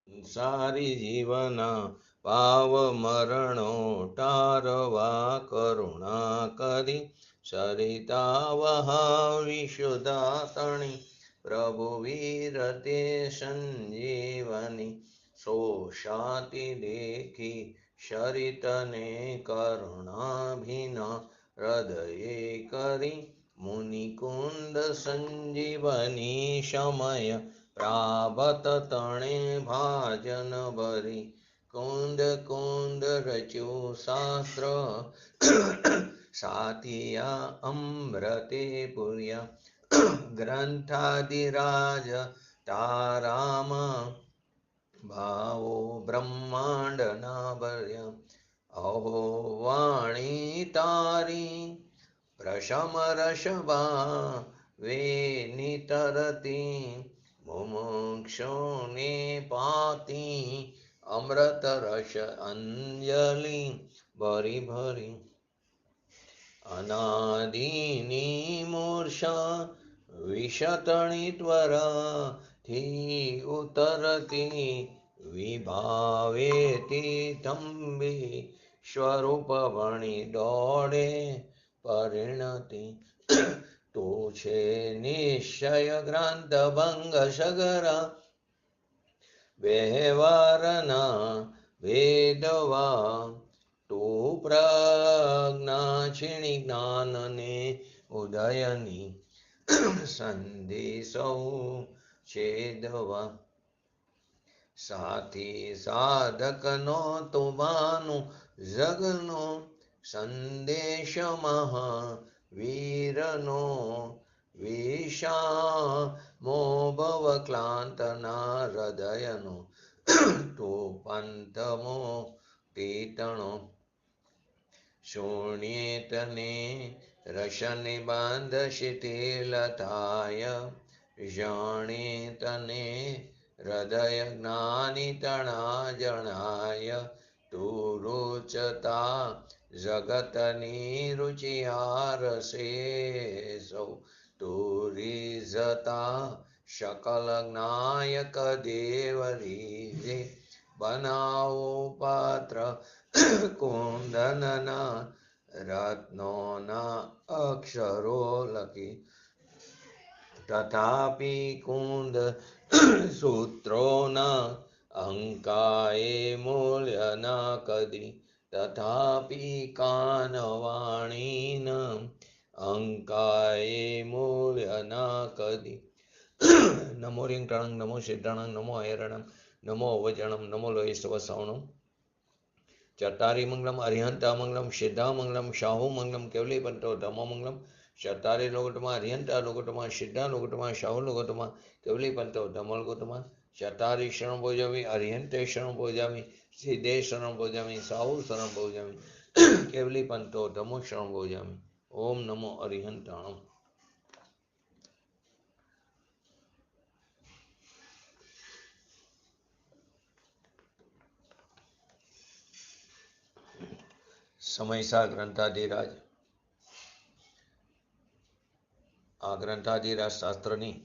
સારી જીવના પાવ મરણો ટારવા કરુણા કરી સરિતા વહાવી શુદાતણી પ્રભુ વીરતે સંજીવની શોષાતી દેખી શરિતને કરુણાભિના હૃદયે કરી મુનિકુંદ સંજીવની સમય પ્રાવત તણે ભાજન ભરી કુંદ કુંદ રચ્યું શાસ્ત્ર સાતિયા અમૃતે પુર્યા ગ્રંથાદિરાજ તારામાં ભાવો બ્રહ્માંડના ભર્યા અહો વાણી તારી પ્રશમ રસભા વે નિતરતી મુમુક્ષુને પાતી અમૃત રસ અંજલિ ભરી ભરી અનાદિની મૂર્છા વિષતણી ત્વરાથી ઉતરતી વિભાવેતી તંબી સ્વરૂપ વણી દોડે પરિણતિ તું છે નિશ્ચય ગ્રાંત ભંગ સગરા વ્યવહારના વેદવા તું પ્રજ્ઞા છીણી જ્ઞાનને ઉદયની સંદેશો છેદવા સાથી સાધકનો તુમાનું જગનો સંદેશ મહાવીરનો વિષામો ભવ ક્લાંતના હૃદયનો તું પંથમો તીતણો શૂન્યેતને રસને બાંધ શિથિલ થાય જાણે તને હૃદય જ્ઞાની તણા જણાય તું રૂચતા જગતની રુચિહાર સે સૌ તું રીઝતા શકલ જ્ઞાયક દેવ રીઝે બનાવો પાત્ર કુંદનના રત્નોના અક્ષરો લખી તથાપિ કુંદ સૂત્રોના અંકાએ મૂલ્યના કદી તથાપિ કાનવાણીના અંકાએ મૂલ્યના કદી નમો રિંગટાણંગ નમો સિદ્ધાણંગ નમો હૈરણંગ નમો વજણમ નમો લોહિસ્તવ સવણમ ચતારી મંગલમ અરિહંતામંગલમ સિદ્ધામંગલમ શાહુમંગલમ કેવલીપંતો ધર્મમંગલમ ચતારી લોગટમાં અરિહંતા લોગટમાં સિદ્ધા લોગટમાં શાહુ લોગટમાં કેવલીપંતો ધમલગોટમાં ચતારી શરણ ભોજામી અરિહંતે શરણ ભોજામી સિદ્ધે શરણ ભોજામી સાહુ શરણ ભોજામી કેવલીપંતો ધમો શરણ ભોજામી ઓમ નમો અરિહંતાણમ. સમયસા ગ્રંથાધિરાજ આ ગ્રંથાધિરાજ શાસ્ત્રની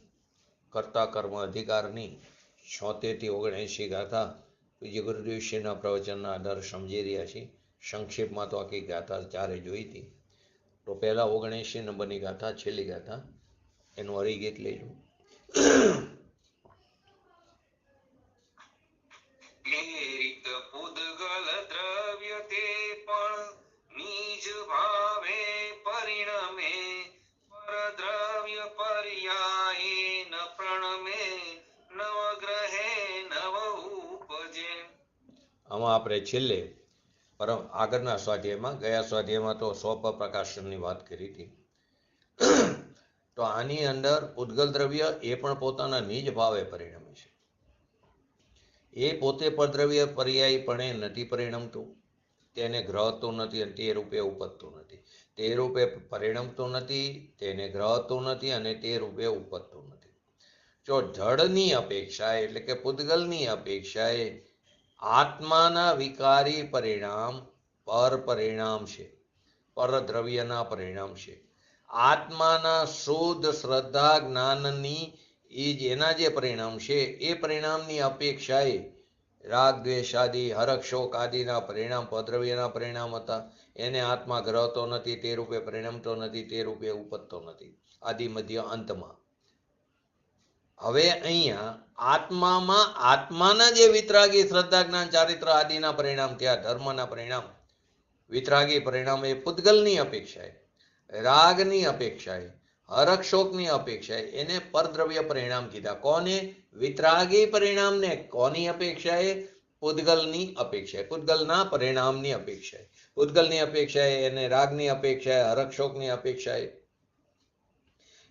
કર્તા કર્મ અધિકારની 76 થી 79 ગાથા પૂજ્ય ગુરુદેવશ્રીના પ્રવચનના આધાર સમજી રહ્યા છીએ. સંક્ષેપમાં તો આખી ગાથા ચારે જોઈ હતી. તો પહેલા 79 નંબરની ગાથા, છેલ્લી ગાથા, એનું હરિગીત લેજો. પૂદગલ દ્રવ્ય તે પણ નિજ ભાવે પરિણમે પરદ્રવ્ય પર્યાયે ન પ્રણમે નવગ્રહે નવ ઉપજે. આમાં આપણે છેલ્લે પરમ આગળના સ્વાધ્યાયમાં, ગયા સ્વાધ્યાયમાં તો સ્વપ પ્રકાશનની વાત કરી હતી. તો આની અંદર ઉદ્ગલ દ્રવ્ય એ પણ પોતાના નિજ ભાવે પરિણમે છે. એ પોતે પરદ્રવ્ય પર્યાયપણે નથી પરિણમતું, તેને ગ્રહતું નથી અને તે રૂપે ઉપજતું નથી. તે રૂપે પરિણમતું નથી, તેને ગ્રહતું નથી અને તે રૂપે ઉપજતું નથી. જો જળની અપેક્ષાએ એટલે કે પૂદગલની અપેક્ષાએ આત્માના વિકારી પરિણામ પર પરિણામ છે, પરદ્રવ્યના પરિણામ છે. આત્માના શુદ્ધ શ્રદ્ધા જ્ઞાનની એ એના જે પરિણામ છે એ પરિણામની અપેક્ષાએ રાગ દ્વેષ આદિ હરખ શોક આદિના પરિણામ પદ્રવ્યના પરિણામ હતા. એને આત્મા ગ્રહતો નથી, તે રૂપે પરિણમતો નથી, તે રૂપે ઉપજતો નથી આદિ મધ્ય અંતમાં. હવે અહીંયા આત્મામાં આત્માના જે વિતરાગી શ્રદ્ધા જ્ઞાન ચારિત્ર આદિના પરિણામ થયા, ધર્મના પરિણામ, વિતરાગી પરિણામ એ પૂતગલની અપેક્ષાએ, રાગની અપેક્ષાએ, હરખ શોકની અપેક્ષાએ એને પરદ્રવ્ય પરિણામ કીધા. કોને? વિતરાગી પરિણામને. કોની અપેક્ષાએ? પૂતગલની અપેક્ષાએ, પૂતગલના પરિણામની અપેક્ષાએ. પૂતગલની અપેક્ષાએ એને રાગની અપેક્ષાએ, હરખ શોકની અપેક્ષાએ.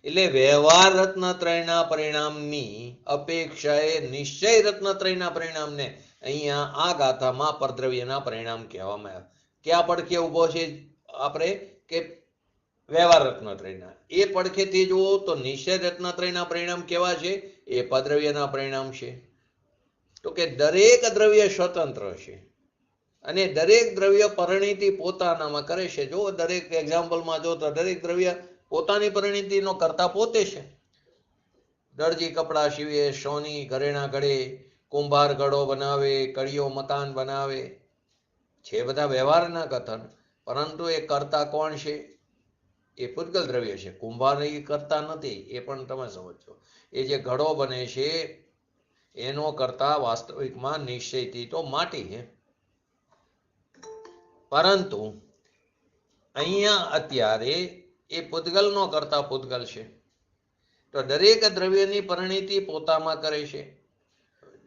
એટલે વ્યવહાર રત્નત્રયના પરિણામની અપેક્ષાએ નિશ્ચય રત્નત્રયના પરિણામને અહીંયા આ ગાથામાં પરદ્રવ્યના પરિણામ કહેવામાં આવ્યા. ક્યાં પડખે ઉભો છે આપણે? કે વ્યવહાર રત્નત્રયના. એ પડખેથી જુઓ તો નિશ્ચય રત્નત્રયના પરિણામ કેવા છે? એ પરદ્રવ્યના પરિણામ છે. તો કે દરેક દ્રવ્ય સ્વતંત્ર છે અને દરેક દ્રવ્ય પરિણીતિ પોતાનામાં કરે છે. જો દરેક એક્ઝામ્પલમાં જો તો દરેક દ્રવ્ય પોતાની પરિણીતિનો કરતા પોતે છે. દરજી કપડા સીવે, સોની ઘરેણા ઘડે, કુંભાર ઘડો બનાવે, કડીઓ મકાન બનાવે છે, બધા વ્યવહારના કથન. પરંતુ એ કરતા કોણ છે? એ પૂતગલ દ્રવ્ય છે. કુંભાર એ કરતા નથી, એ પણ તમે સમજો. એ જે ઘડો બને છે એનો કરતા વાસ્તવિકમાં નિશ્ચયથી તો માટી છે. પરંતુ અહીંયા અત્યારે એ પૂતગલનો કરતા પૂતગલ છે. તો દરેક દ્રવ્યની પરિણીતિ પોતામાં કરે છે.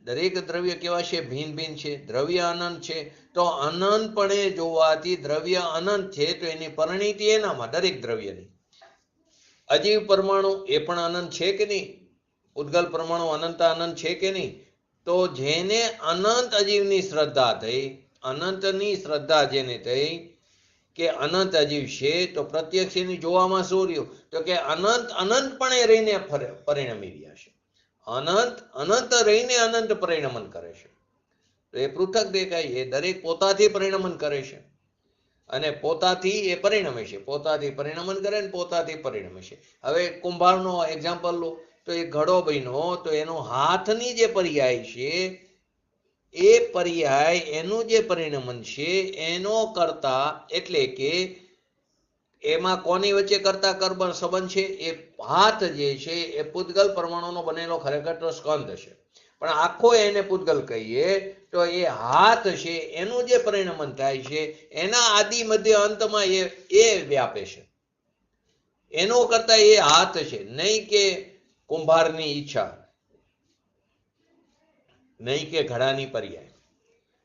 દરેક દ્રવ્ય કેવા છે? ભિન્ન ભિન્ન છે. દ્રવ્ય અનંત છે તો અનંતપણે જોવાથી દ્રવ્ય અનંત છે તો એની પરિણીતિ એનામાં, દરેક દ્રવ્યની. અજીવ પરમાણુ એ પણ અનંત છે કે નહીં? પૂતગલ પરમાણુ અનંત અનંત છે કે નહીં? તો જેને અનંત અજીવની શ્રદ્ધા થઈ, અનંતની શ્રદ્ધા જેને થઈ કે અનંત અજીવ છે, તો પ્રત્યક્ષ એની જોવામાં શું રહ્યું? તો કે અનંત અનંતપણે રહીને પરિણમી રહ્યા છે. અનંત અનંત રહીને અનંત પરિણમન કરે છે. તો એ પૃથક દેખાય. એ દરેક પોતાથી પરિણમન કરે છે અને પોતાથી એ પરિણમે છે. પોતાથી પરિણમન કરે ને પોતાથી પરિણમે છે. હવે કુંભારનો એક્ઝામ્પલ લો તો એ ઘડો બન્યો તો એનો હાથની જે પર્યાય છે એ પર્યાય એનું જે પરિણમન છે એનો કરતા, એટલે કે એમાં કોની વચ્ચે કરતા કર્મ સંબંધ છે? એ હાથ જે છે એ પૂતગલ પરમાણુનો બનેલો ખરેખર તો સ્કંદ છે, પણ આખો એને પૂતગલ કહીએ તો એ હાથ છે એનું જે પરિણમન થાય છે એના આદિ મધ્ય અંતમાં એ વ્યાપે છે. એનો કરતા એ હાથ છે, નહીં કે કુંભારની ઈચ્છા, નહીં કે ઘડાની પર્યાય.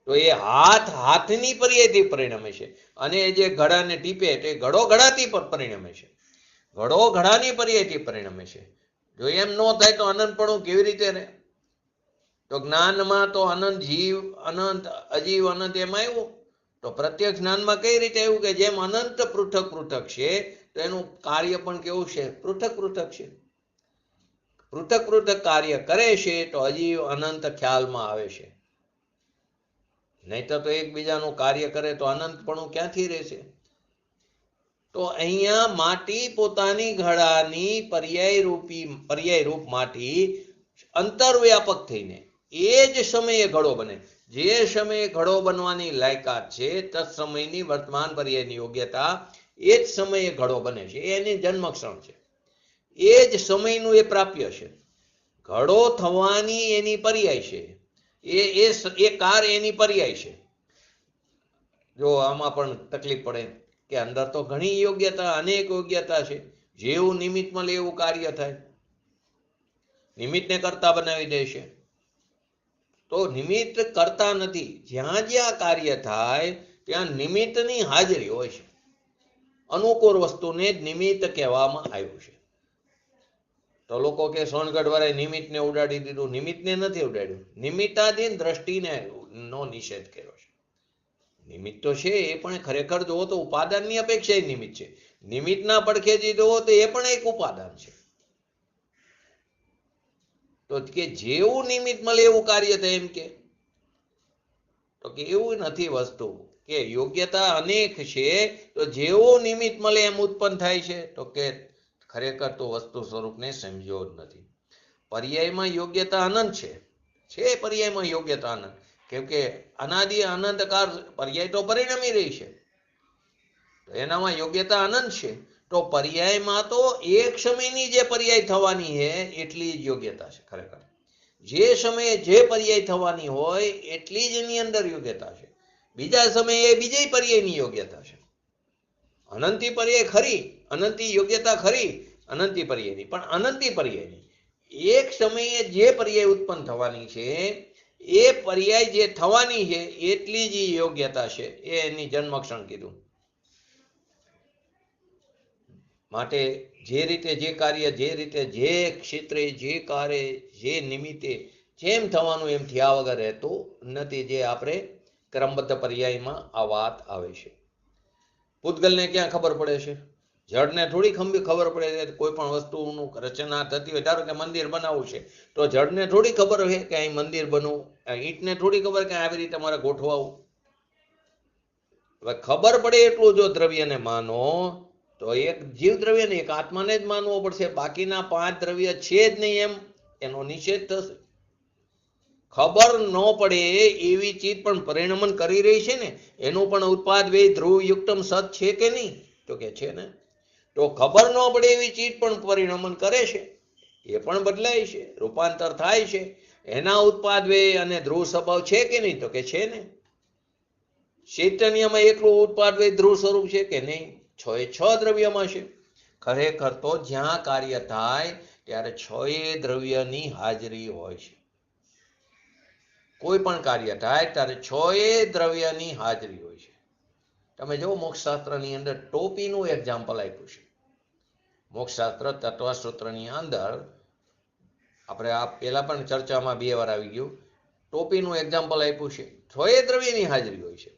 તો એ હાથની પર્યાયથી પરિણમે છે અને જે ઘડાને ટીપે તો એ ઘડો ઘડાથી પરિણમે છે. ઘડો ઘડાની પર્યાયથી પરિણમે છે. જો એમ ન થાય તો અનંતપણું કેવી રીતે રહે? તો જ્ઞાનમાં તો અનંત જીવ, અનંત અજીવ, અનંત એમ આવ્યું. તો પ્રત્યક્ષ જ્ઞાનમાં કઈ રીતે આવ્યું? કે જેમ અનંત પૃથક પૃથક છે તો એનું કાર્ય પણ કેવું છે? પૃથક પૃથક છે. પૃથક પૃથક કાર્ય કરે છે તો અજીવ અનંત ખ્યાલમાં આવે છે. નહીં તો એકબીજાનું કાર્ય કરે તો અનંતપણું ક્યાંથી રહેશે? તો અહીંયા માટી પોતાની ઘડાની પર્યાય રૂપ માટી અંતરવ્યાપક થઈને એ જ સમયે ઘડો બને. જે સમયે ઘડો બનવાની લાયકાત છે તત સમયની વર્તમાન પર્યાયની યોગ્યતા એ જ સમયે ઘડો બને છે. એની જન્મક્ષણ છે. એ જ સમયનું એ પ્રાપ્ય છે. ઘડો થવાની એની પર્યાય છે. એ કાર એની પર્યાય છે. જો આમાં પણ તકલીફ પડે કે અંદર તો ઘણી યોગ્યતા, અનેક યોગ્યતા છે. જેવું નિમિત્ત મળે એવું કાર્ય થાય. નિમિત્તને કરતા બનાવી દે છે. તો નિમિત્ત કરતા નથી. જ્યાં જ્યાં કાર્ય થાય ત્યાં નિમિત્તની હાજરી હોય છે. અનુકૂળ વસ્તુને જ નિમિત્ત કહેવામાં આવ્યું છે. તો લોકો કે સોનગઢ વાળાએ નિમિત્તને ઉડાડી દીધું. નિમિત્તને નથી ઉડાડ્યું. નિમિત્તાધીન દ્રષ્ટિને નો નિષેધ કર્યો છે. નિમિત્ત તો છે એ પણ ખરેખર જોવો તો ઉપાદાનની અપેક્ષા એ નિમિત્ત છે. નિમિત્તના પડખેથી જોવો તો એ પણ એક ઉપાદાન છે. તો કે જેવું નિમિત્ત મળે એવું કાર્ય થાય એમ કે, તો કે એવું નથી વસ્તુ. કે યોગ્યતા અનેક છે તો જેવું નિમિત્ત મળે એમ ઉત્પન્ન થાય છે. તો કે ખરેખર તો વસ્તુ સ્વરૂપને સમજ્યો જ નથી. પર્યાયમાં યોગ્યતા અનંત છે. પર્યાયમાં યોગ્યતા અનંત. કેમ કે અનાદિ અનંતકાળ પર્યાય તો પરિણમી રહી છે, તો એનામાં યોગ્યતા અનંત છે. તો પર્યાયમાં તો એક સમયની જે પર્યાય થવાની છે એટલી જ યોગ્યતા છે. ખરેખર જે સમયે જે પર્યાય થવાની હોય એટલી જ એની અંદર યોગ્યતા છે. બીજા સમયે બીજી પર્યાયની યોગ્યતા છે. અનંતી પર્યાય ખરી, અનંતી યોગ્યતા ખરી અનંતી પર્યાયની, પણ અનંતી પર્યાયની એક સમયે જે પર્યાય ઉત્પન્ન થવાની છે એ પર્યાય જે થવાની છે એટલી જ યોગ્યતા છે. એ એની જન્મક્ષણ કીધું. માટે જે રીતે જે કાર્ય, જે રીતે જે ક્ષેત્રે, જે કાર્ય, જે નિમિત્તે જેમ થવાનું એમ થયા વગર રહેતું નથી, જે આપણે ક્રમબદ્ધ પર્યાયમાં આ વાત આવે છે. પૂતગલને ક્યાં ખબર પડે છે? જડને થોડી ખબર પડે છે. કોઈ પણ વસ્તુનું રચના થતી હોય, ધારો કે મંદિર બનાવવું છે, તો જડને થોડી ખબર હોય કે અહીં મંદિર બનવું, ઈંટને થોડી ખબર કે આવી રીતે મારે ગોઠવાવું. હવે ખબર પડે એટલું જો દ્રવ્યને માનો તો એક જીવ દ્રવ્યને, એક આત્માને જ માનવો પડશે. બાકીના 5 દ્રવ્ય છે જ નહીં એમ એનો નિષેધ થશે. ખબર ન પડે એવી ચીજ પણ પરિણમન કરી રહી છે ને, એનું પણ ઉત્પાદ વ્યય ધ્રુવ યુક્તમ સત છે કે નહીં? તો કે છે ને. તો ખબર ન પડે એવી ચીજ પણ પરિણમન કરે છે, એ પણ બદલાય છે, રૂપાંતર થાય છે. એના ઉત્પાદ વ્યય અને ધ્રુવ સ્વભાવ છે કે નહીં? તો કે છે ને. ચૈતન્યમાં એકલું ઉત્પાદ વ્યય ધ્રુવ સ્વરૂપ છે કે નહીં? 6 દ્રવ્યમાં છે. ખરેખર તો જ્યાં કાર્ય થાય ત્યારે 6 દ્રવ્યની હાજરી હોય છે. કોઈ પણ કાર્ય થાય ત્યારે 6 દ્રવ્યની હાજરી હોય છે. તમે જો મોક્ષશાસ્ત્રની અંદર ટોપીનું એક્ઝામ્પલ આપ્યું છે. મોક્ષશાસ્ત્ર તત્વસૂત્રની અંદર આપણે આ પહેલા પણ ચર્ચામાં 2 વાર આવી ગયું. ટોપીનું એક્ઝામ્પલ આપ્યું છે. 6 દ્રવ્યની હાજરી હોય છે.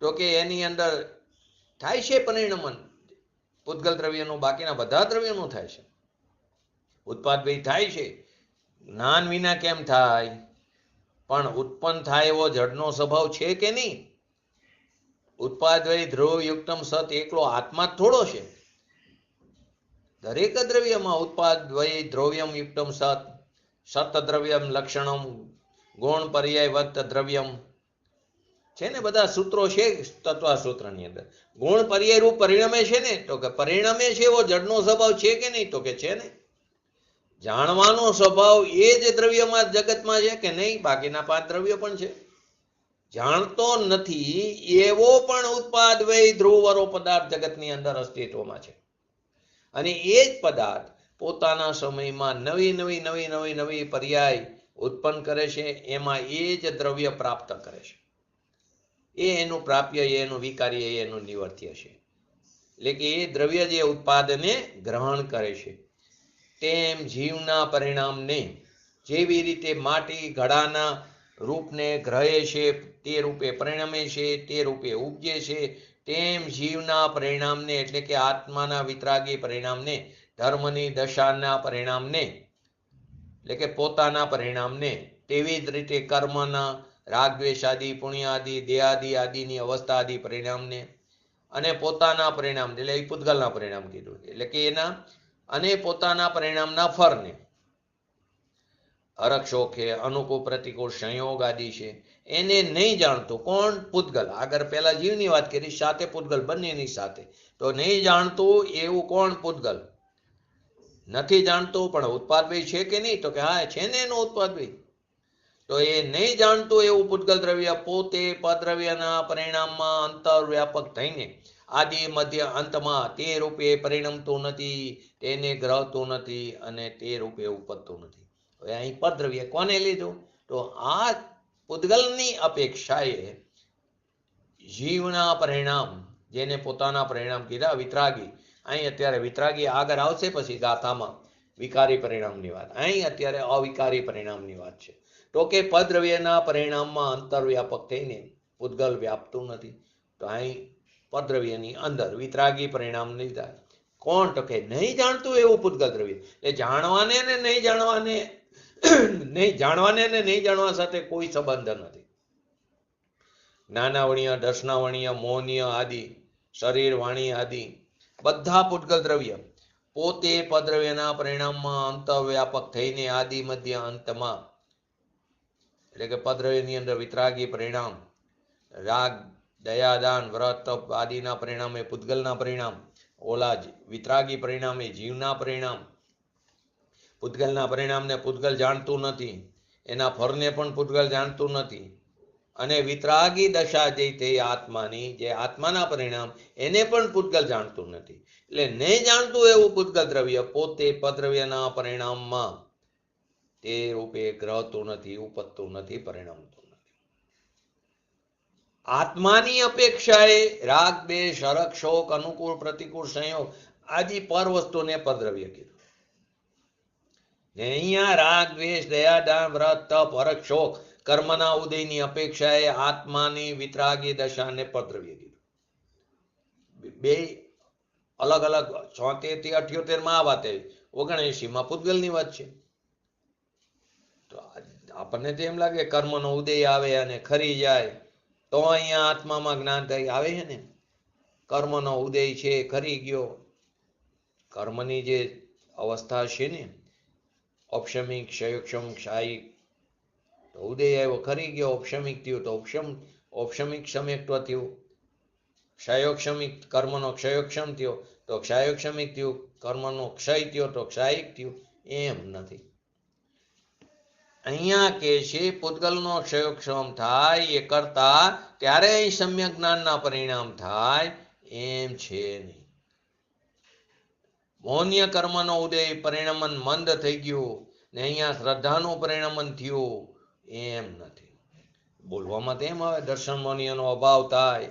તો કે એની અંદર થાય છે પરિણમન પૂતગલ દ્રવ્યનું, બાકીના બધા દ્રવ્યનું થાય છે. ઉત્પાદ વ્યય થાય છે. જ્ઞાન વિના કેમ થાય? પણ ઉત્પન્ન થાય એવો જડનો સ્વભાવ છે કે નહીં? ઉત્પાદ વ્યય ધ્રુવ યુક્તમ સત એકલો આત્મા જ થોડો છે. દરેક દ્રવ્યમાં ઉત્પાદ વ્યય દ્રવ્યમ યુક્તમ સત, સત દ્રવ્યમ લક્ષણમ, ગુણ પર્યાય વત્ત દ્રવ્યમ છે ને. બધા સૂત્રો છે તત્વસૂત્રની અંદર. ગુણ પર્યાય રૂપ પરિણમે છે ને, તો કે પરિણમે છે એવો જડનો સ્વભાવ છે કે નહીં? તો કે છે ને. જાણવાનો સ્વભાવ એ જ દ્રવ્યમાં જગતમાં છે કે નહીં? બાકીના 5 દ્રવ્યો પણ છે. જાણતો નથી એવો પણ ઉત્પાદ વ્યય ધ્રુવવાળો પદાર્થ જગતની અંદર અસ્તિત્વમાં છે. અને એ જ પદાર્થ પોતાના સમયમાં નવી પર્યાય ઉત્પન્ન કરે છે. એમાં એ જ દ્રવ્ય પ્રાપ્ત કરે છે. એ એનું પ્રાપ્ય, એનું વિકાર્ય, એનું નિવર્ત્ય છે. એટલે કે એ દ્રવ્ય જે ઉત્પાદને ગ્રહણ કરે છે. તેમ જીવના પરિણામને જેવી રીતે માટી ઘડાના રૂપને ગ્રહે છે, તે રૂપે પરિણમે છે, તે રૂપે ઉપજે છે, તેમ જીવના પરિણામને એટલે કે આત્માના વિતરાગી પરિણામને, ધર્મની દશાના પરિણામને એટલે કે પોતાના પરિણામને, તેવી જ રીતે કર્મના રાગ દ્વેષ આદિ, પુણ્ય આદિ, દેહાદિ આદિની અવસ્થા આદિ પરિણામને અને પોતાના પરિણામ એટલે એ પૂતગલના પરિણામ કીધું. એટલે કે એના અને પોતાના પરિણામના ફળને હરખ શોખે અનુકૂળ પ્રતિકૂળ સંયોગ આદિ છે એને નહીં જાણતું. કોણ? પૂતગલ. આગળ પહેલા જીવની વાત કરી, સાથે પૂતગલ, બંનેની સાથે. તો નહીં જાણતું એવું કોણ? પૂતગલ. નથી જાણતું પણ ઉત્પાદ વ્યય છે કે નહીં? તો કે હા છે ને એનો ઉત્પાદ વ્યય. તો એ નહીં જાણતું એવું પૂતગલ દ્રવ્ય પોતે પદ્રવ્યના પરિણામમાં અંતર વ્યાપક થઈને આદિ મધ્ય અંતમાં તે રૂપે પરિણમતું નથી, તેને ગ્રહતું નથી અને તે રૂપે ઉપજતું નથી. હવે અહીં પદ્રવ્ય કોને લીધું? તો આ પૂતગલની અપેક્ષાએ જીવના પરિણામ, જેને પોતાના પરિણામ કીધા, વિતરાગી. અહીં અત્યારે વિતરાગી આગળ આવશે પછી ગાથામાં વિકારી પરિણામની વાત. અહીં અત્યારે અવિકારી પરિણામની વાત છે. તો કે પદ્રવ્યના પરિણામમાં અંતરવ્યાપક થઈને પૂતગલ વ્યાપતું નથી. તો અહીં પદ્રવ્યની અંદર વિતરાગી પરિણામ લીધા. કોણ? તો કે નહીં જાણતું એવું પૂતગલ દ્રવ્ય. એ જાણવાને ને નહીં જાણવાને નહીં જાણવા સાથે કોઈ સંબંધ નથી. જ્ઞાનાવણીય, દર્શનાવણીય, મોહનીય આદિ, શરીર, વાણી આદિ બધા પૂતગલ દ્રવ્ય પોતે પદ્રવ્યના પરિણામમાં અંતરવ્યાપક થઈને આદિ મધ્ય અંતમાં એટલે કે પદ્રવ્યની અંદર વિતરાગી પરિણામ, રાગ, દયા, દાન, વ્રત, તપ આદિના પરિણામે પૂતગલના પરિણામ, ઓલા વિતરાગી પરિણામે જીવના પરિણામ. પૂતગલના પરિણામને પૂતગલ જાણતું નથી, એના ફળને પણ પૂતગલ જાણતું નથી, અને વિતરાગી દશા જે તે આત્માની, જે આત્માના પરિણામ, એને પણ પૂતગલ જાણતું નથી. એટલે નહીં જાણતું એવું પૂતગલ દ્રવ્ય પોતે પદ્રવ્યના પરિણામમાં તે રૂપે ગ્રહતું નથી, ઉપજતું નથી, પરિણમતું નથી. આત્માની અપેક્ષાએ રાગ, દ્વેષ, હરખ, શોક, અનુકૂળ, પ્રતિકૂળ, સંયોગ આદિ પર વસ્તુને પદ્રવ્ય કીધું. ને અહીંયા રાગ, દ્વેષ, દયા, દાન, વ્રત, તપ, હરખ, શોક કર્મના ઉદયની અપેક્ષાએ આત્માની વિતરાગી દશાને પદ્રવ્ય કીધું. બે અલગ અલગ 76 થી 78 માં આ વાત આવી, 79 માં પૂતગલની વાત છે. તો આપણને તો એમ લાગે કર્મનો ઉદય આવે અને ખરી જાય તો અહીંયા આત્મામાં જ્ઞાન થાય. આવે છે ને, કર્મનો ઉદય છે, ખરી ગયો. કર્મની જે અવસ્થા છે ને, ઔપશમિક, ક્ષયોક્ષમ, ક્ષાયિક, તો ઉદય આવ્યો, ખરી ગયો, ઔપશમિક થયું તો ઔપશમિક સમ્યક્ત્વ થયું, ક્ષયોક્ષમિક કર્મનો ક્ષયોક્ષમ થયો તો ક્ષયોક્ષમિક થયું, કર્મનો ક્ષય થયો તો ક્ષાયિક થયું. એમ નથી. અહીંયા કે છે પૂતગલનો ક્ષયોક્ષમ થાય એ કરતા ત્યારે અહીં સમ્યક જ્ઞાનના પરિણામ થાય એમ છે નહીં. મૌન્ય કર્મનો ઉદય પરિણમન મંદ થઈ ગયું ને અહીંયા શ્રદ્ધાનું પરિણમન થયું એમ નથી. બોલવામાં તેમ આવે દર્શન મૌન્યનો અભાવ થાય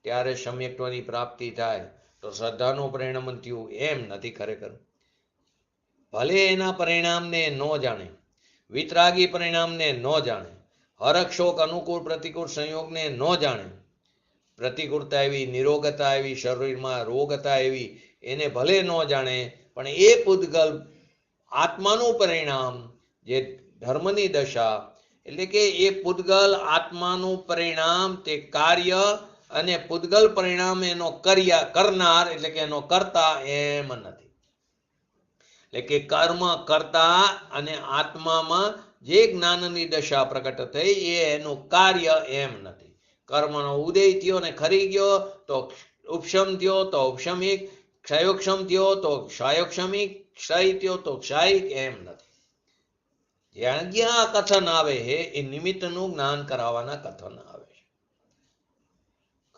ત્યારે સમ્યક્ત્વની પ્રાપ્તિ થાય તો શ્રદ્ધાનું પરિણમન થયું એમ નથી. ખરેખર ભલે એના પરિણામને ન જાણે, વિતરાગી પરિણામને ન જાણે, હરખ, શોક, અનુકૂળ, પ્રતિકૂળ સંયોગને ન જાણે, પ્રતિકૂળતા એવી, નિરોગતા એવી, શરીરમાં રોગતા એવી, એને ભલે ન જાણે, પણ એ પૂતગલ આત્માનું પરિણામ જે ધર્મની દશા, એટલે કે એ પૂતગલ આત્માનું પરિણામ તે કાર્ય અને પૂતગલ પરિણામ એનો કરનાર એટલે કે એનો કર્તા એમ નથી. એટલે કે કર્મ કરતા અને આત્મામાં જે જ્ઞાનની દશા પ્રકટ થઈ એ એનું કાર્ય એમ નથી. કર્મનો ઉદય થયો ને ખરી ગયો તો ઉપશમ થયો તો ઔપશમિક, ક્ષયોક્ષમ થયો તો ક્ષયોક્ષમિક, ક્ષય થયો તો ક્ષાયિક એમ નથી. જ્યાં જ્યાં કથન આવે છે એ નિમિત્તનું જ્ઞાન કરાવવાના કથન આવે છે.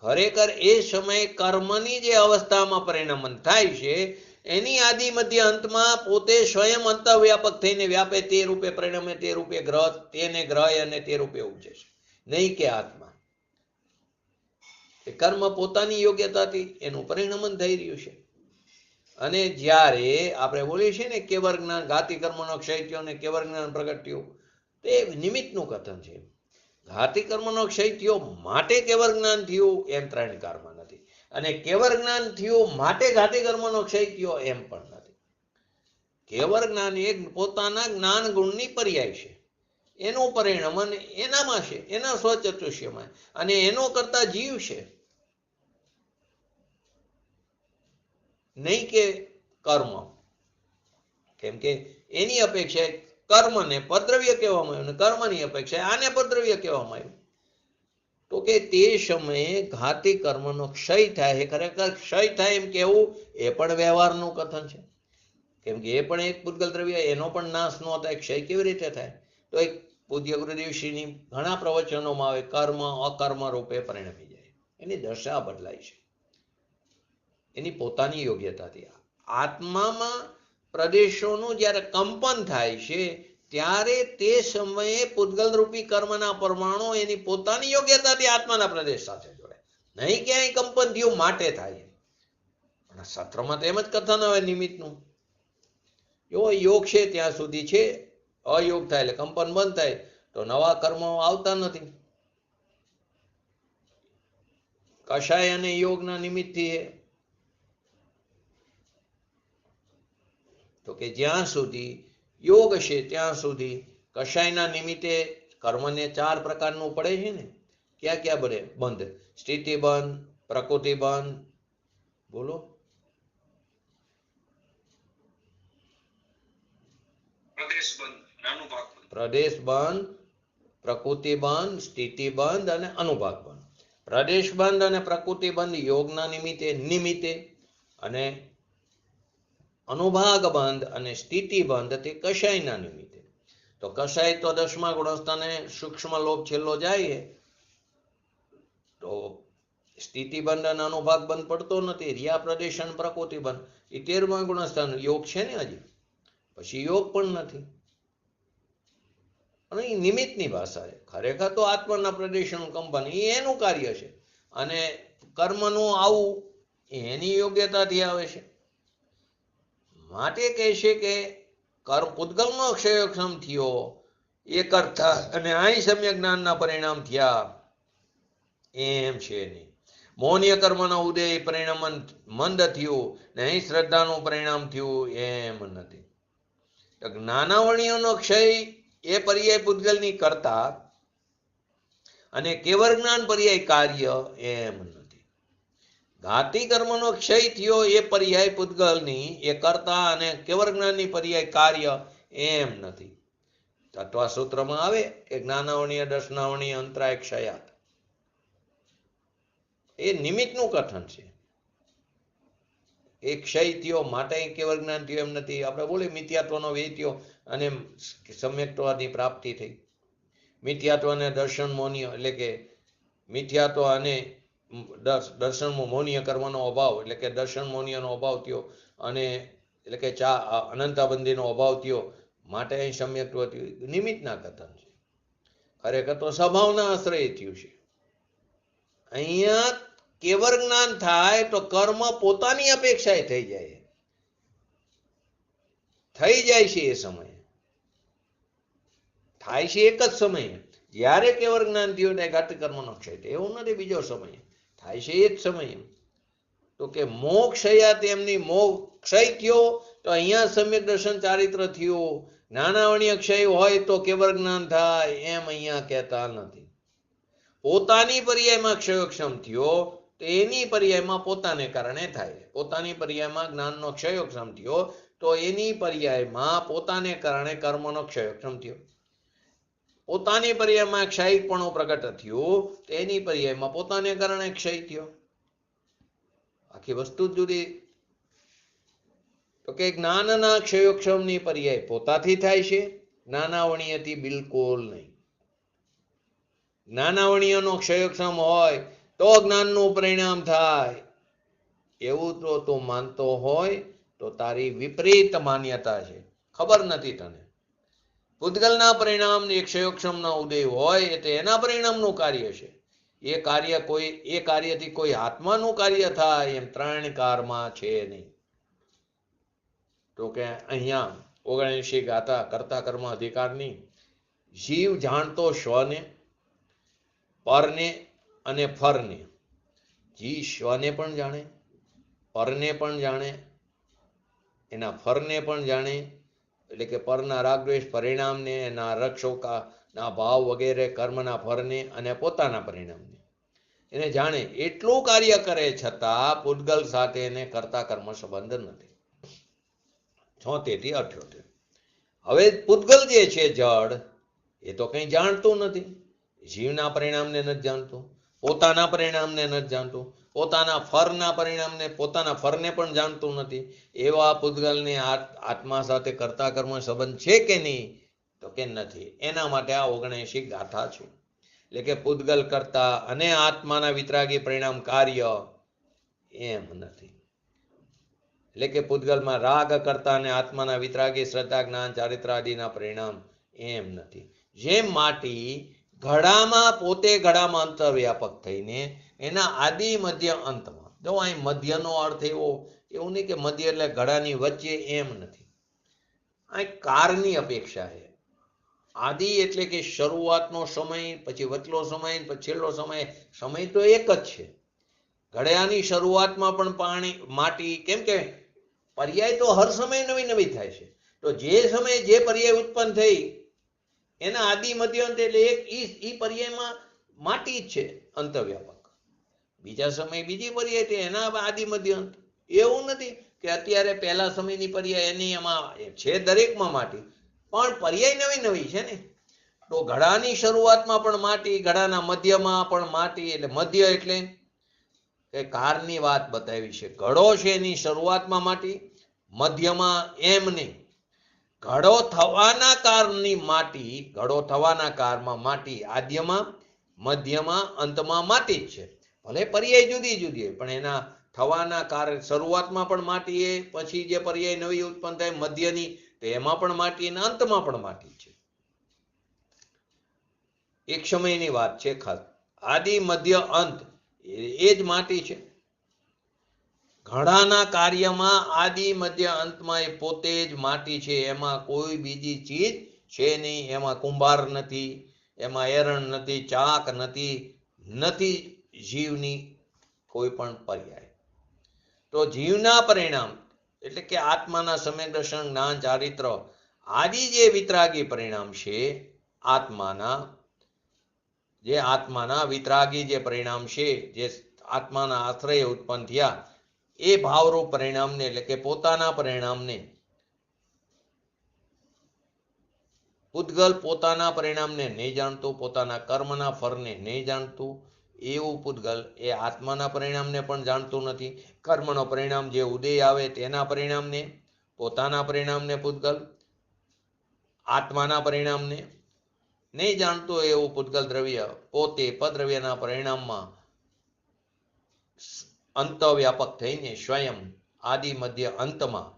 ખરેખર એ સમયે કર્મની જે અવસ્થામાં પરિણમન થાય છે એની આદિ મધ્ય અંતમાં પોતે સ્વયં અંતર્વ્યાપક થઈને વ્યાપે તે રૂપે પરિણમે, તે રૂપે ગ્રહ, તેને ગ્રહ અને તે રૂપે ઉપજે છે, નહીં કે આત્મા. એ કર્મ પોતાની યોગ્યતાથી એનું પરિણમન થઈ રહ્યું છે. અને જ્યારે આપણે બોલીએ છીએ ને કેવળ જ્ઞાન, ઘાતી કર્મનો ક્ષય થયો ને કેવળ જ્ઞાન પ્રગટ થયું, તે નિમિત્તનું કથન છે. ઘાતી કર્મનો ક્ષય થયો માટે કેવળ જ્ઞાન થયું એમ ત્રણકારમાં નથી, અને કેવળ જ્ઞાન થયું માટે ઘાતી કર્મનો ક્ષય થયો એમ પણ નથી. કેવળ જ્ઞાન એ પોતાના જ્ઞાન ગુણની પર્યાય છે, એનું પરિણમન એનામાં છે, એના સ્વચતુષ્યમાં, અને એનો કરતા જીવ છે, નહીં કે કર્મ. કેમ કે એની અપેક્ષા કર્મને પદ્રવ્ય કહેવામાં આવ્યું અને કર્મની અપેક્ષા આને પદ્રવ્ય કહેવામાં આવ્યું. તો કે તે સમયે ઘાતી કર્મનો ક્ષય થાય. ખરેખર ક્ષય થાય એમ કેવું એ પણ વ્યવહારનું કથન છે. કેમ કે એ પણ એક પૂતગલ દ્રવ્ય, એનો પણ નાશ ન થાય, ક્ષય કેવી રીતે થાય? તો એક પૂજ્ય ગુરુદેવશ્રીની ઘણા પ્રવચનોમાં આવે કર્મ અકર્મ રૂપે પરિણમી જાય, એની દશા બદલાય છે એની પોતાની યોગ્યતાથી. આત્મામાં પ્રદેશોનું જ્યારે કંપન થાય છે ત્યારે તે સમયે પૂતગલ રૂપી કર્મના પરમાણુ એની પોતાની યોગ્યતાથી આત્માના પ્રદેશ સાથે જોડાય, નહીં ક્યાંય કંપન થયું માટે થાય. સત્રમાં તો એમ જ કથન આવે નિમિત્તનું. જો યોગ છે ત્યાં સુધી છે, અયોગ થાય એટલે કંપન બંધ થાય તો નવા કર્મો આવતા નથી. કષાય અને યોગના નિમિત્તથી તો કે જ્યાં સુધી યોગ છે ત્યાં સુધી કષાયના નિમિત્તે કર્મને 4 પ્રકારનું પડે છે ને. ક્યાં ક્યાં પડે? બંધ, સ્થિતિ બંધ, પ્રકૃતિ બંધ, બોલો, પ્રદેશ બંધ, પ્રકૃતિબંધ, સ્થિતિબંધ અને અનુભાગબંધ. પ્રદેશબંધ અને પ્રકૃતિબંધ યોગના નિમિત્તે અને અનુભાગબંધ અને સ્થિતિબંધ તે કષાયના નિમિત્તે. તો કષાય તો 10મા ગુણસ્થાને સૂક્ષ્મ લોભ છેલ્લો જાય તો સ્થિતિબંધ અને અનુભાગબંધ પડતો નથી. રિયા પ્રદેશ અને પ્રકૃતિબંધ એ 13મા ગુણસ્થાન યોગ છે ને હજી, પછી યોગ પણ નથી. અને એ નિમિત્તની ભાષા છે. ખરેખર તો આત્માના પ્રદેશનું કંપન એ એનું કાર્ય છે, અને કર્મનું આવું એની યોગ્યતાથી આવે છે. માટે કહે છે કે પૂતગલનો ક્ષયોક્ષમ થયો એ કરતા અને અહીં સમ્યક જ્ઞાનના પરિણામ થયા એમ છે નહીં. મૌન્ય કર્મનો ઉદય પરિણામ મંદ થયું ને અહીં શ્રદ્ધાનું પરિણામ થયું એમ નથી. જ્ઞાનાવણીઓનો ક્ષય એ પર્યાય પૂતગલની કરતા અને કેવળ જ્ઞાન પર્યાય કાર્ય એમ નથી. ઘાતી કર્મનો ક્ષય થયો એ પર્યાય પૂતગલની એ કરતા અને કેવળ જ્ઞાનની પર્યાય કાર્ય એમ નથી. તત્વ સૂત્રમાં આવે કે જ્ઞાનાવણીય દર્શનાવણીય અંતરાય ક્ષયાત, એ નિમિત્તનું કથન છે. એ ક્ષય થયો માટે કેવળ જ્ઞાન થયું એમ નથી. આપણે બોલે મિથ્યાત્વનો વ્યય થયો અને સમ્યક્ત્વની પ્રાપ્તિ થઈ. મિથ્યાત્વ અને દર્શન મૌન્ય, એટલે કે મિથ્યાત્વ અને દર્શન મૌન્ય કર્મનો અભાવ, એટલે કે દર્શન મૌન્યનો અભાવ થયો, અને એટલે કે અનંતાબંધીનો અભાવ થયો માટે અહીં સમ્યક્ત્વ થયું. નિમિત્તના કથન છે. ખરેખર તો સ્વભાવના આશ્રય થયું છે. અહીંયા કેવળ જ્ઞાન થાય તો કર્મ પોતાની અપેક્ષાએ થઈ જાય છે. એ સમયે થાય છે એક જ સમયે. જ્યારે કેવળ જ્ઞાન થયું ત્યારે ઘાતી કર્મનો ક્ષય થાય, એવું નથી બીજો સમય થાય છે એ જ સમયે. તો કે મોક્ષયા તેમની ક્ષય થયો તો અહીંયા સમ્યક દર્શન ચારિત્ર થયું. જ્ઞાનાવણીય ક્ષય હોય તો કેવળ જ્ઞાન થાય એમ અહીંયા કહેતા નથી. પોતાની પર્યાયમાં ક્ષયોક્ષમ થયો તો એની પર્યાયમાં પોતાને કારણે થાય. પોતાની પર્યાયમાં જ્ઞાનનો ક્ષયોક્ષમ થયો તો એની પર્યાયમાં પોતાને કારણે કર્મનો ક્ષયોક્ષમ થયો. પોતાની પર્યાયમાં ક્ષયિકપણું પ્રગટ થયું તો એની પર્યાયમાં પોતાને કારણે ક્ષય થયો. આખી વસ્તુ જ જુદી. તો કે જ્ઞાનના ક્ષયોક્ષમની પર્યાય પોતાથી થાય છે, જ્ઞાનાવણીયથી બિલકુલ નહીં. જ્ઞાનાવણીયનો ક્ષયોક્ષમ હોય તો જ્ઞાનનું પરિણામ થાય એવું તો તું માનતો હોય તો તારી વિપરીત માન્યતા છે. ખબર નથી તને. પૂતગલના પરિણામની ક્ષયોક્ષમનો ઉદય હોય તો એના પરિણામનું કાર્ય છે. એ કાર્યથી કોઈ આત્માનું કાર્ય થાય એમ 3 કારમાં છે નહીં. તો કે અહીંયા 79 ગાથા કરતા કર્મ અધિકારની જીવ જાણતો સ્વને, પરને અને ફરને. જીવ સ્વને પણ જાણે, પરને પણ જાણે, એના ફરને પણ જાણે, એટલે કે પરના રાગદ્વેષ પરિણામને, એના રક્ષોકાના ભાવ વગેરે કર્મના ફરને અને પોતાના પરિણામને એને જાણે. એટલું કાર્ય કરે છતાં પૂતગલ સાથે એને કરતા કર્મ સંબંધ નથી. 76 થી 78. હવે પૂતગલ જે છે જડ, એ તો કંઈ જાણતું નથી. જીવના પરિણામને નથી જાણતું, પોતાના પરિણામને નથી જાણતું, પોતાના ફરના પરિણામને, પોતાના ફરને પણ જાણતું નથી. એવા પૂતગલને આત્મા સાથે કરતા કર્મ સંબંધ છે કે નહીં? તો કે નથી. એના માટે આ 79 ગાથા છે. એટલે કે પૂતગલ કરતા અને આત્માના વિતરાગી પરિણામ કાર્ય એમ નથી. એટલે કે પૂતગલમાં રાગ કરતા અને આત્માના વિતરાગી શ્રદ્ધા જ્ઞાન ચારિત્ર આદિના પરિણામ એમ નથી. જેમ માટી ઘડામાં પોતે ઘડામાં અંતર્વ્યાપક થઈને એના આદિ મધ્ય અંતમાં, જો અહીં મધ્યનો અર્થ એવું નહીં કે મધ્ય એટલે ઘડાની વચ્ચે, એમ નથી. અહીં કારની અપેક્ષા છે. આદિ એટલે કે શરૂઆતનો સમય, પછી વચલો સમય, પછી છેલ્લો સમય. સમય તો એક જ છે. ઘડાની શરૂઆતમાં પણ માટી, કેમ કે પર્યાય તો હર સમય નવી નવી થાય છે. તો જે સમયે જે પર્યાય ઉત્પન્ન થઈ એના આદિ મધ્ય અંત, એટલે એક ઈ પર્યાયમાં માટી જ છે અંતર્વ્યાપક. બીજા સમય બીજી પર્યાય છે એના આદિ મધ્ય અંત. એવું નથી કે અત્યારે પહેલા સમયની પર્યાય એની એમાં છે, દરેકમાં માટી, પણ પર્યાય નવી નવી છે ને. તો ઘડાની શરૂઆતમાં પણ માટી, ઘડાના મધ્યમાં પણ માટી. એટલે મધ્ય એટલે કે કારની વાત બતાવી છે. ઘડો છે એની શરૂઆતમાં માટી, મધ્યમાં એમ નહીં. ઘડો થવાના કારની માટી, ઘડો થવાના કારમાં માટી આદ્યમાં, મધ્યમાં, અંતમાં માટી જ છે. ભલે પર્યાય જુદી જુદી હોય, પણ એના થવાના કાર શરૂઆતમાં પણ માટી એ, પછી જે પર્યાય નવી ઉત્પન્ન થાય મધ્યની, તો એમાં પણ માટી અને અંતમાં પણ માટી છે. એક સમયની વાત છે ખાસ. આદિ, મધ્ય, અંત એ જ માટી છે. ઘડાના કાર્યમાં આદિ, મધ્ય, અંતમાં એ પોતે જ માટી છે. એમાં કોઈ બીજી ચીજ છે નહીં. એમાં કુંભાર નથી, એમાં એરણ નથી, ચાક નથી, નથી જીવની કોઈ પણ પર્યાય. તો જીવના પરિણામ એટલે કે આત્માના સમ્યક દર્શન, જ્ઞાન, ચારિત્ર આદિ જે વિતરાગી પરિણામ છે, આત્માના વિતરાગી જે પરિણામ છે, જે આત્માના આશ્રય ઉત્પન્ન થયા, એ ભાવરૂપ પરિણામને એટલે કે પોતાના પરિણામને, પૂતગલ પોતાના પરિણામને નહીં જાણતું, પોતાના કર્મના ફળને નહીં જાણતું, એવું પૂતગલ એ આત્માના પરિણામને પણ જાણતું નથી. કર્મનો પરિણામ જે ઉદય આવે તેના પરિણામને, પોતાના પરિણામને પૂતગલ, આત્માના પરિણામને નહીં જાણતું એવું પૂતગલ દ્રવ્ય પોતે પદ્રવ્યના પરિણામમાં અંતવ્યાપક થઈને સ્વયં આદિ, મધ્ય, અંતમાં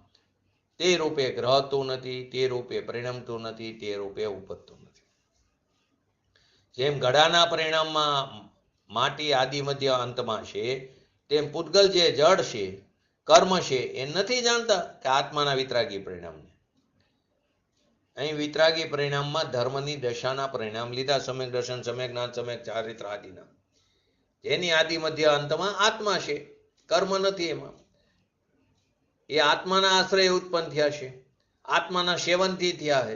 તે રૂપે ગ્રહતું નથી, તે રૂપે પરિણમતું નથી, તે રૂપે ઉપજતું નથી. જેમ ઘડાના પરિણામમાં માટી આદિ, મધ્ય, અંતમાં છે, તેમ પૂતગલ જે જડ છે, કર્મ છે, એ નથી જાણતા કે આત્માના વિતરાગી પરિણામને. અહીં વિતરાગી પરિણામમાં ધર્મની દશાના પરિણામ લીધા, સમ્યક દર્શન, સમ્યક જ્ઞાન, સમ્યક ચારિત્ર આદિના. જેની આદિ, મધ્ય, અંતમાં આત્મા છે, કર્મ નથી એમાં. એ આત્માના આશ્રય ઉત્પન્ન થયા છે, આત્માના સેવનથી થયા છે,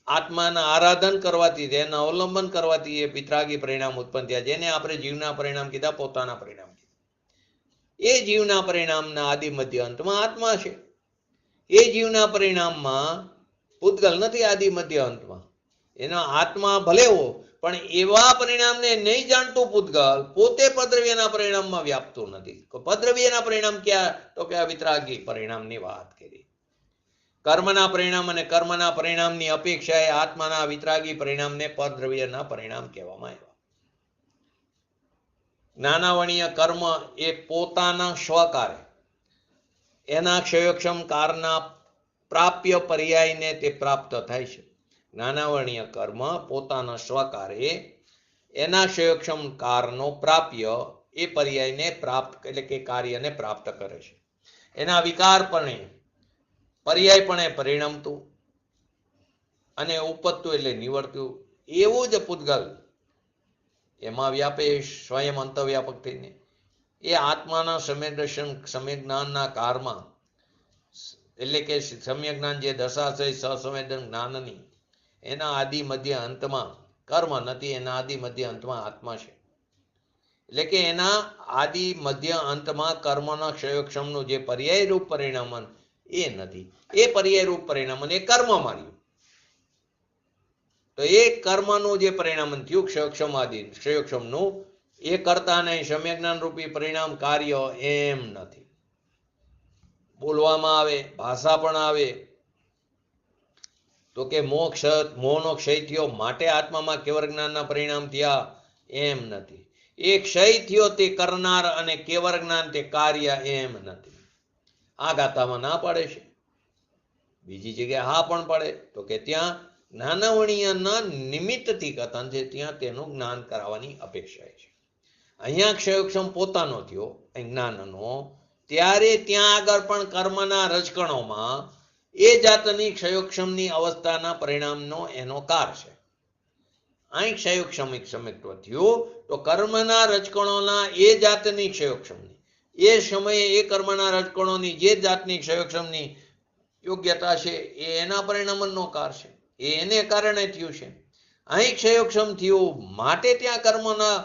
આત્માના આરાધન કરવાથી, તેના અવલંબન કરવાથી એ વિતરાગી પરિણામ ઉત્પન્ન થયા, જેને આપણે જીવના પરિણામ કીધા, પોતાના પરિણામ કીધા. એ જીવના પરિણામના આદિ, મધ્ય, અંતમાં આત્મા છે. એ જીવના પરિણામમાં પૂતગલ નથી. આદિ, મધ્ય, અંતમાં એનો આત્મા ભલે હો, પણ એવા પરિણામને નહીં જાણતું પૂતગલ પોતે પદ્રવ્યના પરિણામમાં વ્યાપતું નથી. પદ્રવ્યના પરિણામ ક્યાં? તો કે આ વિતરાગી પરિણામની વાત કરી. કર્મના પરિણામ અને કર્મના પરિણામની અપેક્ષાએ આત્માના વિતરાગી પરિણામને પદ્રવ્યના પરિણામ કહેવામાં આવ્યા. જ્ઞાનાવણીય કર્મ એ પોતાના સ્વકારે એના ક્ષયોક્ષમ કારના પ્રાપ્ય પર્યાયને તે પ્રાપ્ત થાય છે. જ્ઞાનાવર્ણીય કર્મ પોતાના સ્વકારે એના ક્ષયોક્ષમ કારનો પ્રાપ્ય એ પર્યાયને પ્રાપ્ત એટલે કે કાર્યને પ્રાપ્ત કરે છે. એના વિકારપણે પર્યાયપણે પરિણમતું અને ઉપજતું એટલે નિવડતું એવું જ પૂતગલ એમાં વ્યાપે સ્વયં અંતવ્યાપક થઈને એ આત્માના સમ્યક દર્શન, સમ્યક જ્ઞાનના કારમાં એટલે કે સમ્યક જ્ઞાન જે દશા છે સસંવેદન જ્ઞાનની, એના આદિ, મધ્ય, અંતમાં કર્મ નથી. એના આદિ, મધ્ય, અંતમાં આત્મા છે. એટલે કે એના આદિ, મધ્ય, અંતમાં કર્મના ક્ષયોક્ષમનું જે પર્યાય રૂપ પરિણામન એ નથી. એ પર્યાય રૂપ પરિણામન એ કર્મ માન્યું. તો એ કર્મનું જે પરિણામન થયું ક્ષયોક્ષમ આદિ ક્ષયોક્ષમનું, એ કરતા નહીં. સમ્યક જ્ઞાન રૂપી પરિણામ કાર્ય એમ નથી. બોલવામાં આવે, ભાષા પણ આવે તો કે મોહનો ક્ષય થયો માટે આત્મામાં કેવળ જ્ઞાનના પરિણામ થયા, એમ નથી. એ ક્ષય થયો તે કરનાર અને કેવળ જ્ઞાન તે કાર્ય એમ નથી. આ ગાથામાં ના પાડે છે, બીજી જગ્યાએ હા પણ પડે. તો કે ત્યાં જ્ઞાનાવણીયના નિમિત્તથી કથન છે, ત્યાં તેનું જ્ઞાન કરાવવાની અપેક્ષા છે. અહીંયા ક્ષયોક્ષમ પોતાનો થયો જ્ઞાનનો, ત્યારે ત્યાં આગળ પણ કર્મના રજકણોમાં એ જાતની ક્ષયોક્ષમની અવસ્થાના પરિણામનો એનો કાર છે. અહીં ક્ષયોક્ષમિક સમ્યક્ત્વ થયું તો કર્મના રજકણોના એ જાતની ક્ષયોક્ષમની, એ સમયે એ કર્મના રજકણોની જે જાતની ક્ષયોક્ષમની યોગ્યતા છે એ એના પરિણામનો કાર છે, એ એને કારણે થયું છે. અહીં ક્ષયોક્ષમ થયું માટે ત્યાં કર્મના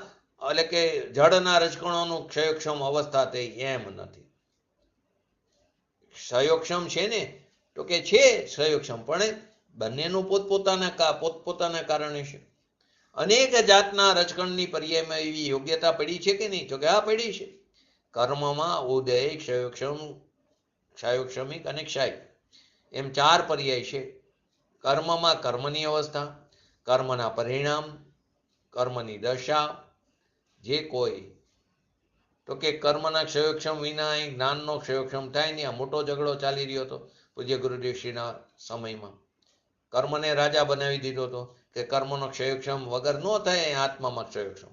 એટલે કે જળના રજકણોનું ક્ષયોક્ષમ અવસ્થા થઈ, એમ નથી. ક્ષયોક્ષમ છે ને, તો કે છે ક્ષયોક્ષમ, પણ બંનેનું પોતપોતાના કારણે છે. અનેક જાતના રજકણની પર્યાયમાં એવી યોગ્યતા પડી છે કે નહીં? તો કે આ પડી છે. કર્મમાં ઉદય, ક્ષયોક્ષમિક અને ક્ષાયિક એમ 4 પર્યાય છે. કર્મમાં કર્મની અવસ્થા, કર્મના પરિણામ, કર્મની દશા, જે કોઈ તો કે કર્મના ક્ષયોક્ષમ વિના જ્ઞાનનો ક્ષયોક્ષમ થાય નહીં. આ મોટો ઝઘડો ચાલી રહ્યો હતો પૂજ્ય ગુરુદેવશ્રીના સમયમાં. કર્મને રાજા બનાવી દીધો હતો કે કર્મનો ક્ષયોક્ષમ વગર ન થાય આત્મામાં ક્ષયોક્ષમ.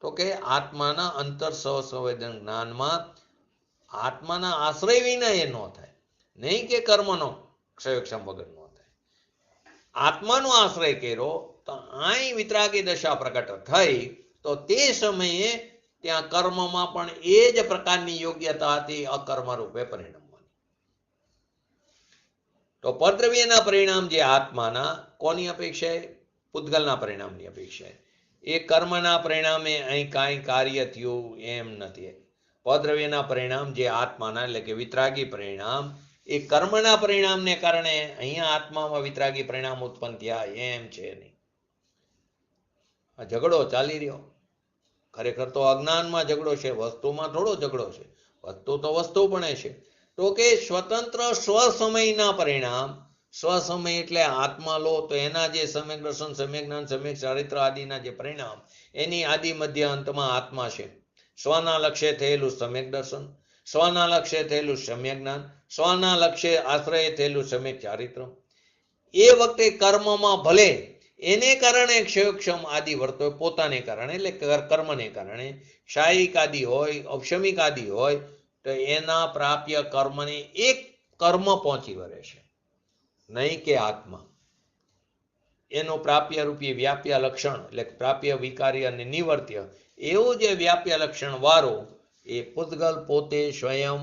તો કે આત્માના અંતર સહસંવેદન જ્ઞાનમાં આત્માના આશ્રય વિના એ ન થાય. નહીં કે કર્મનો ક્ષયોક્ષમ વગર ન થાય. આત્માનો આશ્રય કર્યો તો અહીં વિતરાગી દશા પ્રકટ થઈ, તો તે સમયે ત્યાં કર્મમાં પણ એ જ પ્રકારની યોગ્યતા હતી અકર્મ રૂપે પરિણમવાની. તો પરદ્રવ્યના પરિણામ જે આત્માના કોની અપેક્ષાએ? પૂતગલના પરિણામની અપેક્ષાએ. એ કર્મના પરિણામે અહીં કાંઈ કાર્ય થયું એમ નથી. પદ્રવ્યના પરિણામ જે આત્માના એટલે કે વિતરાગી પરિણામ એ કર્મના પરિણામને કારણે અહીંયા આત્મામાં વિતરાગી પરિણામ ઉત્પન્ન થયા એમ છે નહીં. આ ઝઘડો ચાલી રહ્યો. ખરેખર તો અજ્ઞાનમાં ઝઘડો છે, વસ્તુમાં થોડો ઝઘડો છે. વસ્તુ તો વસ્તુ પણ છે. તો કે સ્વતંત્ર સ્વસમયના પરિણામ, સ્વસમય એટલે આત્મા લો તો એના જે સમ્યક દર્શન, સમ્યક જ્ઞાન, સમ્યક ચારિત્ર આદિના જે પરિણામ, એની આદિ મધ્ય અંતમાં આત્મા છે. સ્વના લક્ષ્ય થયેલું સમ્યક દર્શન, સ્વના લક્ષ્ય થયેલું સમ્યક જ્ઞાન, સ્વના લક્ષ્ય આશ્રય થયેલું સમ્યક ચારિત્ર. એ વખતે કર્મમાં ભલે એને કારણે ક્ષયોક્ષમ આદિ વર્તો પોતાને કારણે એટલે કર્મને કારણે ક્ષાયિક આદિ હોય, ઔક્ષમિક આદિ હોય, તો એના પ્રાપ્ય કર્મને એક કર્મ પહોંચી વળે છે, નહીં કે આત્મા. એનું પ્રાપ્ય રૂપી વ્યાપ્ય લક્ષણ એટલે પ્રાપ્ય વિકાર્ય અને નિવર્ત્ય એવું જે વ્યાપ્ય લક્ષણ વાળું એ પૂતગલ પોતે સ્વયં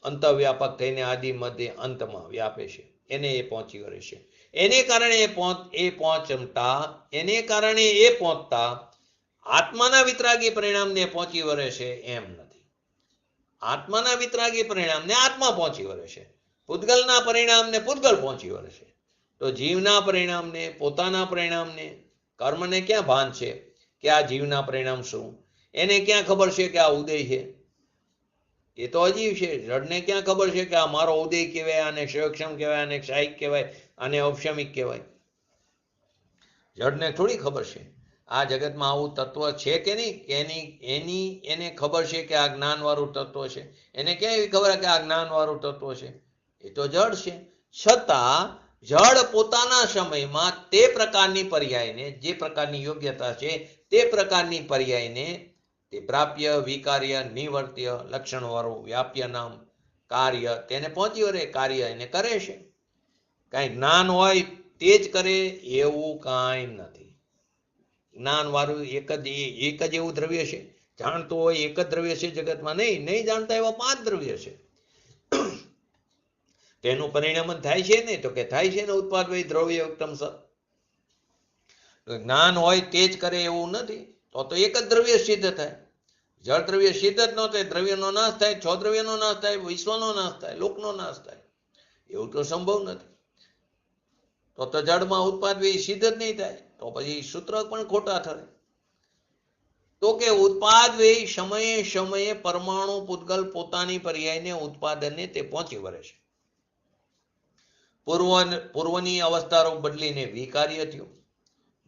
અંતવ્યાપક થઈને આદિ મધ્ય અંતમાં વ્યાપે છે. એને એ પહોંચી વળે છે. એને કારણે એ પહોંચતા આત્માના વિતરાગી પરિણામને પહોંચી વળે છે એમ નથી. આત્માના વિતરાગી પરિણામને આત્મા પહોંચી વળે છે. પૂતગલના પરિણામને પૂતગલ પહોંચી વળે છે. તો જીવના પરિણામને, પોતાના પરિણામને, કર્મને ક્યાં ભાન છે કે આ જીવના પરિણામ શું? એને ક્યાં ખબર છે કે આ ઉદય છે? એ તો અજીવ છે. જડને ક્યાં ખબર છે કે આ મારો ઉદય કહેવાય, આને ક્ષયોક્ષમ કહેવાય, આને ક્ષાયિક કહેવાય, આને ઔક્ષમિક કહેવાય? જડને થોડી ખબર છે. આ જગતમાં આવું તત્વ છે કે નહીં? એને ખબર છે કે આ જ્ઞાનવાળું તત્વ છે. એને ક્યાં એવી ખબર કે આ જ્ઞાનવાળું તત્વ છે? એ તો જડ છે. છતાં જડ પોતાના સમયમાં તે પ્રકારની પર્યાયને, જે પ્રકારની યોગ્યતા છે તે પ્રકારની પર્યાયને તે પ્રાપ્ય, વિકાર્ય, નિવર્ત્ય લક્ષણવાળું વ્યાપ્ય નામ કાર્ય તેને પહોંચી વળે. કાર્ય એને કરે છે. કાંઈ જ્ઞાન હોય તે જ કરે એવું કાંઈ નથી. જ્ઞાનવાળું એક જ એવું દ્રવ્ય છે. જાણતું હોય એક જ દ્રવ્ય છે જગતમાં. નહીં જાણતા એવા 5 દ્રવ્ય છે. તેનું પરિણામ થાય છે ને? તો કે થાય છે ને ઉત્પાદ વય દ્રવ્ય ઉત્તમ સત. જ્ઞાન હોય તે જ કરે એવું નથી. તો એક જ દ્રવ્ય સિદ્ધ થાય. જળ દ્રવ્ય સિદ્ધ જ ન થાય, દ્રવ્યનો નાશ થાય, 6 દ્રવ્યનો નાશ થાય, વિશ્વનો નાશ થાય, લોકનો નાશ થાય, એવું તો સંભવ નથી. તો જળમાં ઉત્પાદ વ્યય સિદ્ધ જ નહીં થાય. તો પછી સૂત્ર પણ ખોટા થાય. તો કે ઉત્પાદ વ્યય સમયે પરમાણુ પૂતગલ પોતાની પર્યાયને ઉત્પાદનને તે પહોંચી વળે છે. પૂર્વની અવસ્થાઓ બદલીને વિકાર્ય થયું,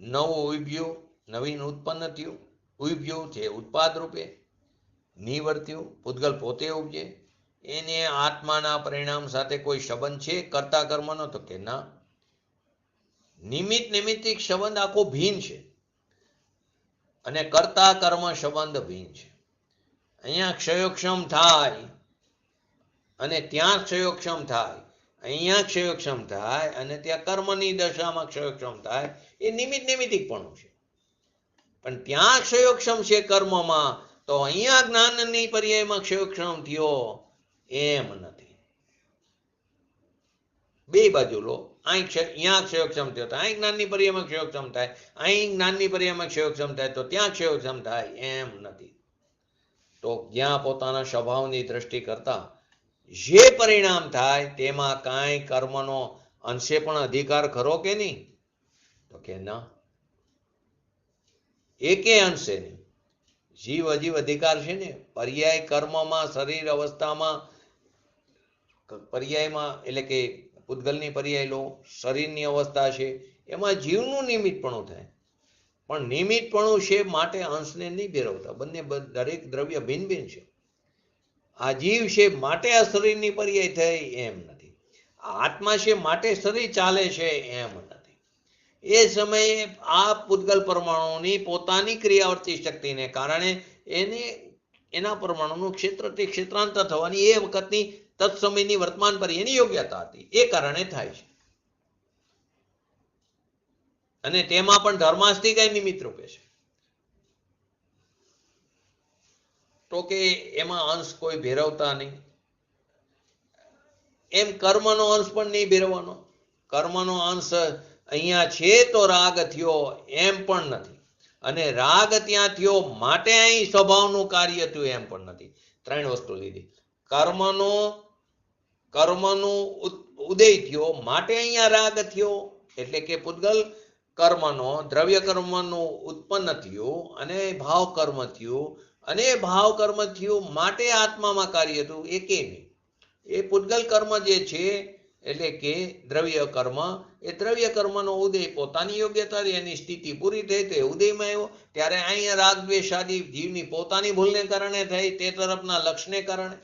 નવું ઉભ્યું, નવીન ઉત્પન્ન થયું. ઉભ્યું છે ઉત્પાદ રૂપે, નિવર્ત્યું પૂતગલ પોતે ઉપજે. એને આત્માના પરિણામ સાથે કોઈ સંબંધ છે કરતા કર્મનો? તો કે ના. નિમિત્તિક સંબંધ આખો ભીન છે અને કરતા કર્મ સંબંધ ભીન છે. અહીંયા ક્ષયોક્ષમ થાય અને ત્યાં ક્ષયોક્ષમ થાય, અહીંયા ક્ષયોક્ષમ થાય અને ત્યાં કર્મની દશામાં ક્ષયોક્ષમ થાય. એ નિમિત્તિકપણું છે. પણ ત્યાં ક્ષયોક્ષમ છે કર્મમાં, તો અહીંયા જ્ઞાનની પર્યાયમાં ક્ષયોક્ષમ થયો એમ નથી. બે બાજુ લો. અહીંયા ક્ષયોક્ષમ થયો તો અહીં જ્ઞાનની પર્યાયમાં ક્ષયોક્ષમ થાય, અહીં જ્ઞાનની પર્યાયમાં ક્ષયોક્ષમ થાય, તો ત્યાં ક્ષયોક્ષમ થાય એમ નથી. તો જ્યાં પોતાના સ્વભાવની દ્રષ્ટિ કરતા જે પરિણામ થાય તેમાં કાંઈ કર્મનો અંશે પણ અધિકાર ખરો કે નહીં? તો કે ના, એકે અંશે નહીં. જીવ અજીવ અધિકાર છે ને પર્યાય કર્મમાં, શરીર અવસ્થામાં, પર્યાયમાં એટલે કે પૂતગલની પર્યાય લો, શરીરની અવસ્થા છે, એમાં જીવનું નિમિત્તપણું થાય. પણ નિમિત્તપણું છે માટે અંશને નહીં ભેરવતા. બંને દરેક દ્રવ્ય ભિન્ન ભિન્ન છે. આ જીવ છે માટે આ શરીરની પર્યાય થઈ એમ નથી. આત્મા છે માટે શરીર ચાલે છે એમ નથી. એ સમયે આ પૂતગલ પરમાણુની પોતાની ક્રિયાવર્તી શક્તિને કારણે એના પરમાણુનું ક્ષેત્રથી ક્ષેત્રાંતર થવાની એ વખતની તત્સમયની વર્તમાન પર્યાયની યોગ્યતા હતી. એ કારણે થાય છે. અને તેમાં પણ ધર્માસ્થી કઈ નિમિત્ત રૂપે છે. તો કે એમાં અંશ કોઈ ભેરવતા નહીં. એમ કર્મનો અંશ પણ નહીં ભેરવાનો. કર્મનો અંશ અહીંયા છે તો રાગ થયો એમ પણ નથી, અને રાગ ત્યાં થયો માટે અહીં સ્વભાવનું કાર્ય થયું એમ પણ નથી. ત્રણ વસ્તુ લીધી. કર્મનું ઉદય થયો માટે અહીંયા રાગ થયો, એટલે કે પૂતગલ કર્મનો દ્રવ્ય કર્મનું ઉત્પન્ન થયું અને ભાવ કર્મ થયું, અને ભાવ કર્મ થયું માટે આત્મામાં કાર્ય થયું. એ કે નહીં. એ પૂતગલ કર્મ જે છે એટલે કે દ્રવ્ય કર્મ, એ દ્રવ્ય કર્મનો ઉદય પોતાની યોગ્યતા એની સ્થિતિ પૂરી થઈ તે ઉદયમાં આવ્યો. ત્યારે અહીંયા રાગ દ્વેષ આદિ જીવની પોતાની ભૂલને કારણે થઈ, તે તરફના લક્ષને કારણે.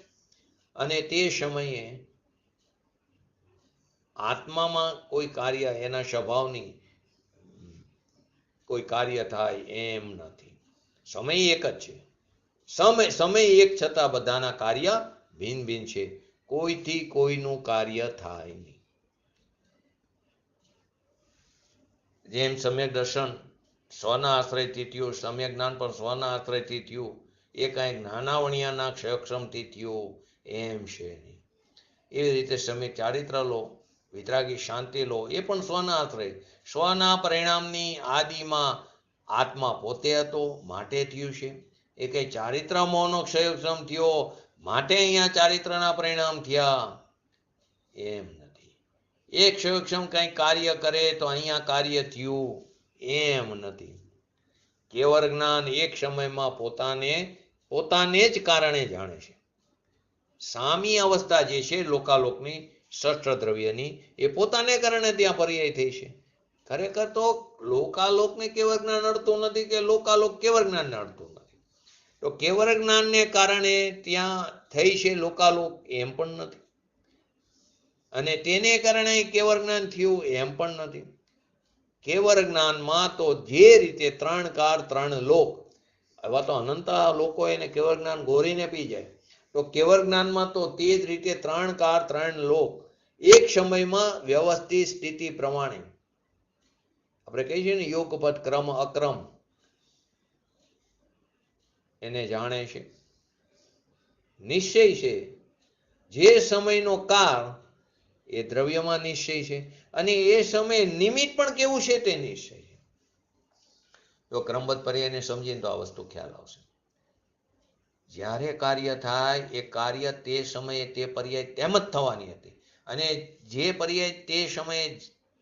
અને તે સમયે આત્મામાં કોઈ કાર્ય એના સ્વભાવની કોઈ કાર્ય થાય એમ નથી. સમય એક જ છે. સમય એક છતાં બધાના કાર્ય ભિન્ન ભિન્ન છે. કોઈથી કોઈનું કાર્ય થાય નહીં. જેમ સમ્યક દર્શન સ્વના આશ્રયથી થયું, સમ્યક જ્ઞાન પણ સ્વના આશ્રયથી થયું, એ કાંઈ નાનાવણિયાના ક્ષયક્ષમથી થયું એમ છે નહીં. એવી રીતે સમ્યક ચારિત્ર લો, વિતરાગી શાંતિ લો, એ પણ સ્વના આશ્રય. સ્વના પરિણામની આદિમાં આત્મા પોતે હતો માટે થયું છે. એ કઈ ચારિત્ર મોહનો ક્ષયક્ષમ થયો માટે અહીંયા ચારિત્રના પરિણામ થયા એમ નથી. એ ક્ષયક્ષમ કંઈ કાર્ય કરે તો અહીંયા કાર્ય થયું એમ નથી. કેવળ જ્ઞાન એક સમયમાં પોતાને જ કારણે જાણે છે. સામી અવસ્થા જે છે લોકાલોકની ષષ્ઠ દ્રવ્યની, એ પોતાને કારણે ત્યાં પર્યાય થઈ છે. ખરેખર તો લોકાલોકને કેવળ જ્ઞાન અડતું નથી કે લોકાલોક કેવળ જ્ઞાનને અડતું નથી. તો કેવળ જ્ઞાનને કારણે ત્યાં થઈ છે લોકાલોક એમ પણ નથી, અને તેને કારણે કેવળ જ્ઞાન થયું એમ પણ નથી. કેવળ જ્ઞાનમાં તો જે રીતે ત્રણ કાર ત્રણ લોક, એવા તો અનંત લોકો એને કેવળ જ્ઞાન ગોરીને પી જાય. તો કેવળ જ્ઞાનમાં તો તે જ રીતે ત્રણ કાર ત્રણ લોક એક સમયમાં વ્યવસ્થિત સ્થિતિ પ્રમાણે, આપણે કહીએ છીએ ને યોગપદ ક્રમ અક્રમ, એને જાણે છે. નિશ્ચય છે. જે સમયનો કાળ એ દ્રવ્યમાં નિશ્ચય છે, અને એ સમયે નિમિત્ત પણ કેવું છે તે નિશ્ચય છે. જો ક્રમબદ્ધ પર્યાયને સમજીને તો આ વસ્તુ ખ્યાલ આવશે. જ્યારે કાર્ય થાય એ કાર્ય તે સમયે તે પર્યાય તેમ જ થવાની હતી, અને જે પર્યાય તે સમયે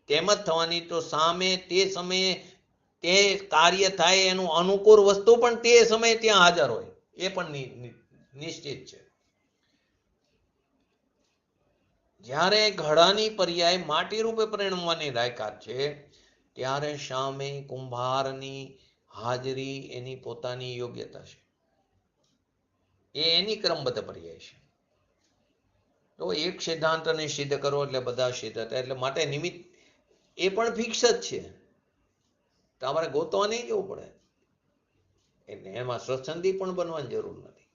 તેમ જ થવાની, તો સામે તે સમયે તે કાર્ય થાય એનું અનુકૂળ વસ્તુ પણ તે સમયે ત્યાં હાજર હોય એ પણ નિશ્ચિત છે. જ્યારે ઘડાની પર્યાય માટી રૂપે પરિણમવાની લાયકાત છે, ત્યારે સામે કુંભારની હાજરી એની પોતાની યોગ્યતા છે. એ એની ક્રમબદ્ધ પર્યાય છે. તો એક સિદ્ધાંતને સિદ્ધ કરો એટલે બધા સિદ્ધ હતા. એટલે માટે નિમિત્ત એ પણ ફિક્સ જ છે. તમારે ગોતવા નહીં જવું પડે. એટલે એમાં સ્વચ્છંદી પણ બનવાની જરૂર નથી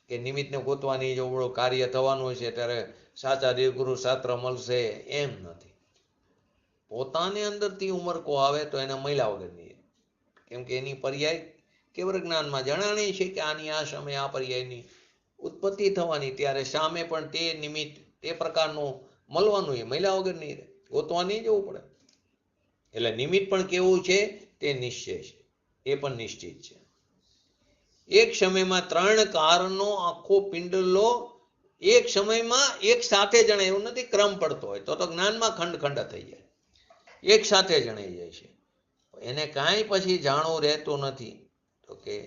કે નિમિત્તને ગોતવા નહીં જવું પડે. કાર્ય થવાનું છે ત્યારે સાચા દેવગુરુ શાસ્ત્ર મળશે એમ નથી. પોતાની અંદરથી ઉમરકો આવે તો એને મહિલા વગરની, કેમ કે એની પર્યાય કેવળ જ્ઞાનમાં જણાણી છે કે આની આ સમયે આ પર્યાયની ઉત્પત્તિ થવાની, ત્યારે સામે પણ તે નિમિત્ત તે પ્રકારનું મળવાનું, એ મહિલા વગરની ગોતવા નહીં જવું પડે. એટલે નિમિત્ત પણ કેવું છે તે નિશ્ચય છે, એ પણ નિશ્ચિત છે. એક સમયમાં ત્રણ કારનો આખો પિંડ લો, એક સમયમાં એક સાથે જણે, એવું નથી ક્રમ પડતો હોય તો જ્ઞાનમાં ખંડ ખંડ થઈ જાય, એક સાથે જણાઈ જાય છે. એને કાંઈ પછી જાણવું રહેતું નથી. તો કે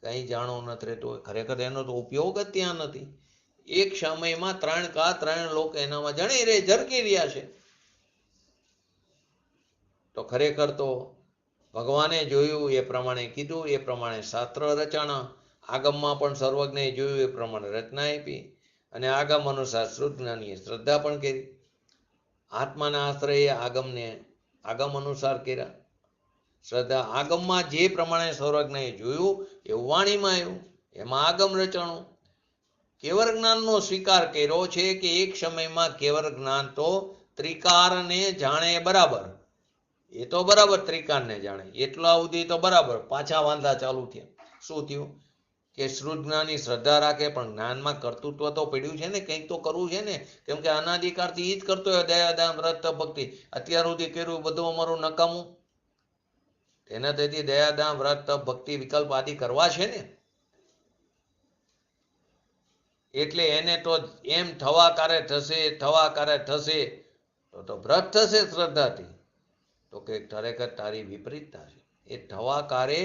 કંઈ જાણવું નથી રહેતું હોય, ખરેખર એનો તો ઉપયોગ જ ત્યાં નથી. એક સમયમાં ત્રણ લોક એનામાં જણાઈ રહે, ઝરકી રહ્યા છે. તો ખરેખર તો ભગવાને જોયું એ પ્રમાણે કીધું, એ પ્રમાણે શાસ્ત્ર રચાણા, આગમમાં પણ સર્વજ્ઞએ જોયું એ પ્રમાણે રચના આપી, અને આગમ અનુસાર શ્રુતજ્ઞાનીએ શ્રદ્ધા પણ કરી. આત્માના આશ્રયે આગમ અનુસાર કર્યા શ્રદ્ધા. આગમમાં જે પ્રમાણે સર્વજ્ઞએ જોયું એવું વાણીમાં આવ્યું, એમાં આગમ રચાણું. કેવળ જ્ઞાનનો સ્વીકાર કર્યો છે કે એક સમયમાં કેવળ જ્ઞાન તો ત્રિકારને જાણે બરાબર, એ તો બરાબર ત્રિકારને જાણે, એટલા સુધી તો બરાબર. પાછા વાંધા ચાલુ થયા. શું થયું કે શ્રુતજ્ઞાની શ્રદ્ધા રાખે પણ જ્ઞાનમાં કર્તૃત્વ તો પડ્યું છે ને, કંઈક તો કરવું છે ને, કેમ કે અનાદિકાળથી એ જ કરતો હોય, દયા દાન વ્રત ભક્તિ. અત્યાર સુધી કર્યું બધું અમારું નકામું, એના તેથી દયા દાન વ્રત ભક્તિ વિકલ્પ આદિ કરવા છે ને. એટલે એને તો એમ થવાકારે થશે તો વ્રત થશે શ્રદ્ધાથી. તો કે ખરેખર તારી વિપરીતતા છે. એ થવાકારે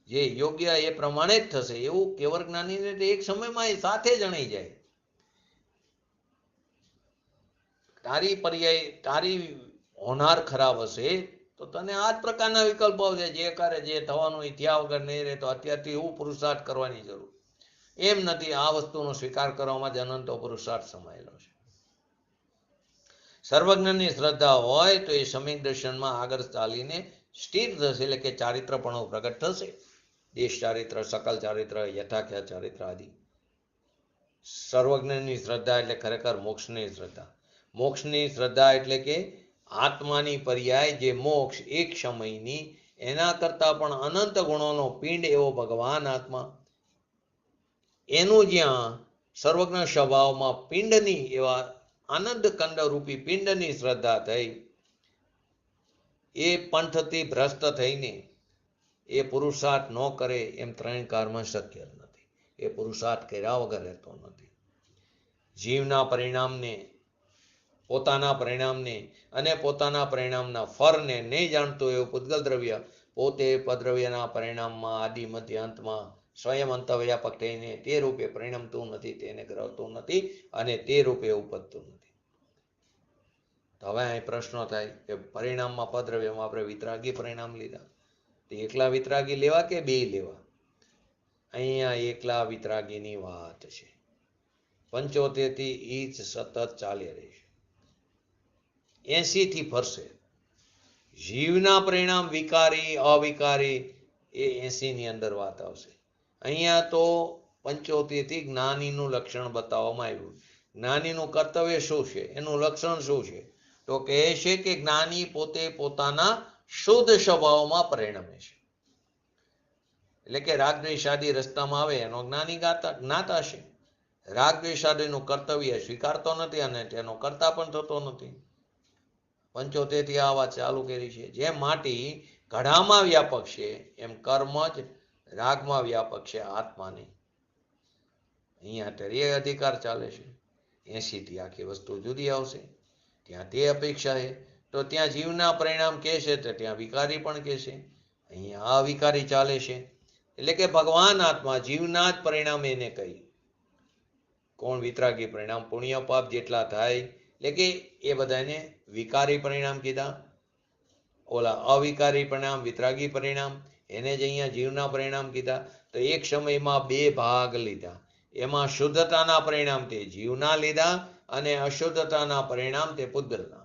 જે યોગ્ય એ પ્રમાણે જ થશે એવું કેવળ જ્ઞાનીને એક સમયમાં એ સાથે જણાઈ જાય. તારી હોનાર ખરાબ હશે તો તને આ જ પ્રકારના વિકલ્પો આવશે, જે કરે જે થવાનું એ થયા વગર નહીં રહે. તો અત્યારથી એવું પુરુષાર્થ કરવાની જરૂર એમ નથી. આ વસ્તુનો સ્વીકાર કરવામાં જ અનંતો પુરુષાર્થ સમાયેલો છે. સર્વજ્ઞની શ્રદ્ધા હોય તો એ સમ્યક દર્શનમાં આગળ ચાલીને સ્થિર થશે, એટલે કે ચારિત્રપણું પ્રગટ થશે. દેશ ચારિત્ર, સકલ ચારિત્ર, યથાખ્યા ચારિત્ર આદિ. સર્વજ્ઞની શ્રદ્ધા એટલે ખરેખર મોક્ષની શ્રદ્ધા. મોક્ષની શ્રદ્ધા એટલે કે આત્માની પર્યાય જે મોક્ષ એક સમયની, એના કરતા પણ અનંત ગુણોનો પિંડ એવો ભગવાન આત્મા, એનું જ્યાં સર્વજ્ઞ સ્વભાવમાં પિંડની એવા આનંદ કંડ રૂપી પિંડની શ્રદ્ધા થઈ, એ પંથથી ભ્રષ્ટ થઈને એ પુરુષાર્થ ન કરે એમ ત્રણ કાળમાં શક્ય નથી. એ પુરુષાર્થ કર્યા વગર રહેતો નથી. જીવના પરિણામને, પોતાના પરિણામને અને પોતાના પરિણામના ફળને નહીં જાણતો એવું પૂતગલ દ્રવ્ય પોતે પદ્રવ્યના પરિણામમાં આદિ મધ્ય અંતમાં સ્વયં અંતર્વ્યાપક થઈને તે રૂપે પરિણમતું નથી, તેને ગ્રહતું નથી અને તે રૂપે ઉપજતું નથી. તો હવે અહીં પ્રશ્નો થાય કે પરિણામમાં પદ્રવ્યમાં આપણે વિતરાગી પરિણામ લીધા, તો એકલા વિતરાગી લેવા કે બે લેવા? અહીંયા એકલા વિતરાગીની વાત છે. 75 થી ઈ જ સતત ચાલી રહેશે, 80 થી ફરશે. જીવના પરિણામ વિકારી અવિકારી એ 80 ની અંદર વાત આવશે. અહીંયા તો 75 થી જ્ઞાનીનું લક્ષણ બતાવવામાં આવ્યું. જ્ઞાનીનું કર્તવ્ય શું છે, એનું લક્ષણ શું છે? તો કહે છે કે જ્ઞાની પોતે પોતાના શુદ્ધ સ્વભાવમાં પરિણમે છે. એટલે કે રાગદ્વેષાદી રસ્તામાં આવે એનો જ્ઞાની જ્ઞાતા છે. રાગદ્વેષાદીનું કર્તવ્ય સ્વીકારતો નથી અને તેનો કરતા પણ થતો નથી. 75 થી આ વાત ચાલુ કરી છે. જેમ માટી ઘડામાં વ્યાપક છે એમ કર્મ જ રાગમાં વ્યાપક છે આત્માની. અહીંયા તરીય અધિકાર ચાલે છે. 80 થી આખી વસ્તુ જુદી આવશે. ત્યાં તે અપેક્ષા છે તો ત્યાં જીવના પરિણામ કહે છે તો ત્યાં વિકારી પણ કહે છે. અહીંયા અવિકારી ચાલે છે. એટલે કે ભગવાન આત્મા જીવના જ પરિણામ એને કહી. કોણ વિતરાગી પરિણામ? પુણ્ય પાપ જેટલા થાય એટલે કે એ બધાને વિકારી પરિણામ કીધા. ઓલા અવિકારી પરિણામ, વિતરાગી પરિણામ, એને જ અહીંયા જીવના પરિણામ કીધા. તો એક સમયમાં બે ભાગ લીધા. એમાં શુદ્ધતાના પરિણામ તે જીવના લીધા અને અશુદ્ધતાના પરિણામ તે પૂતગલના.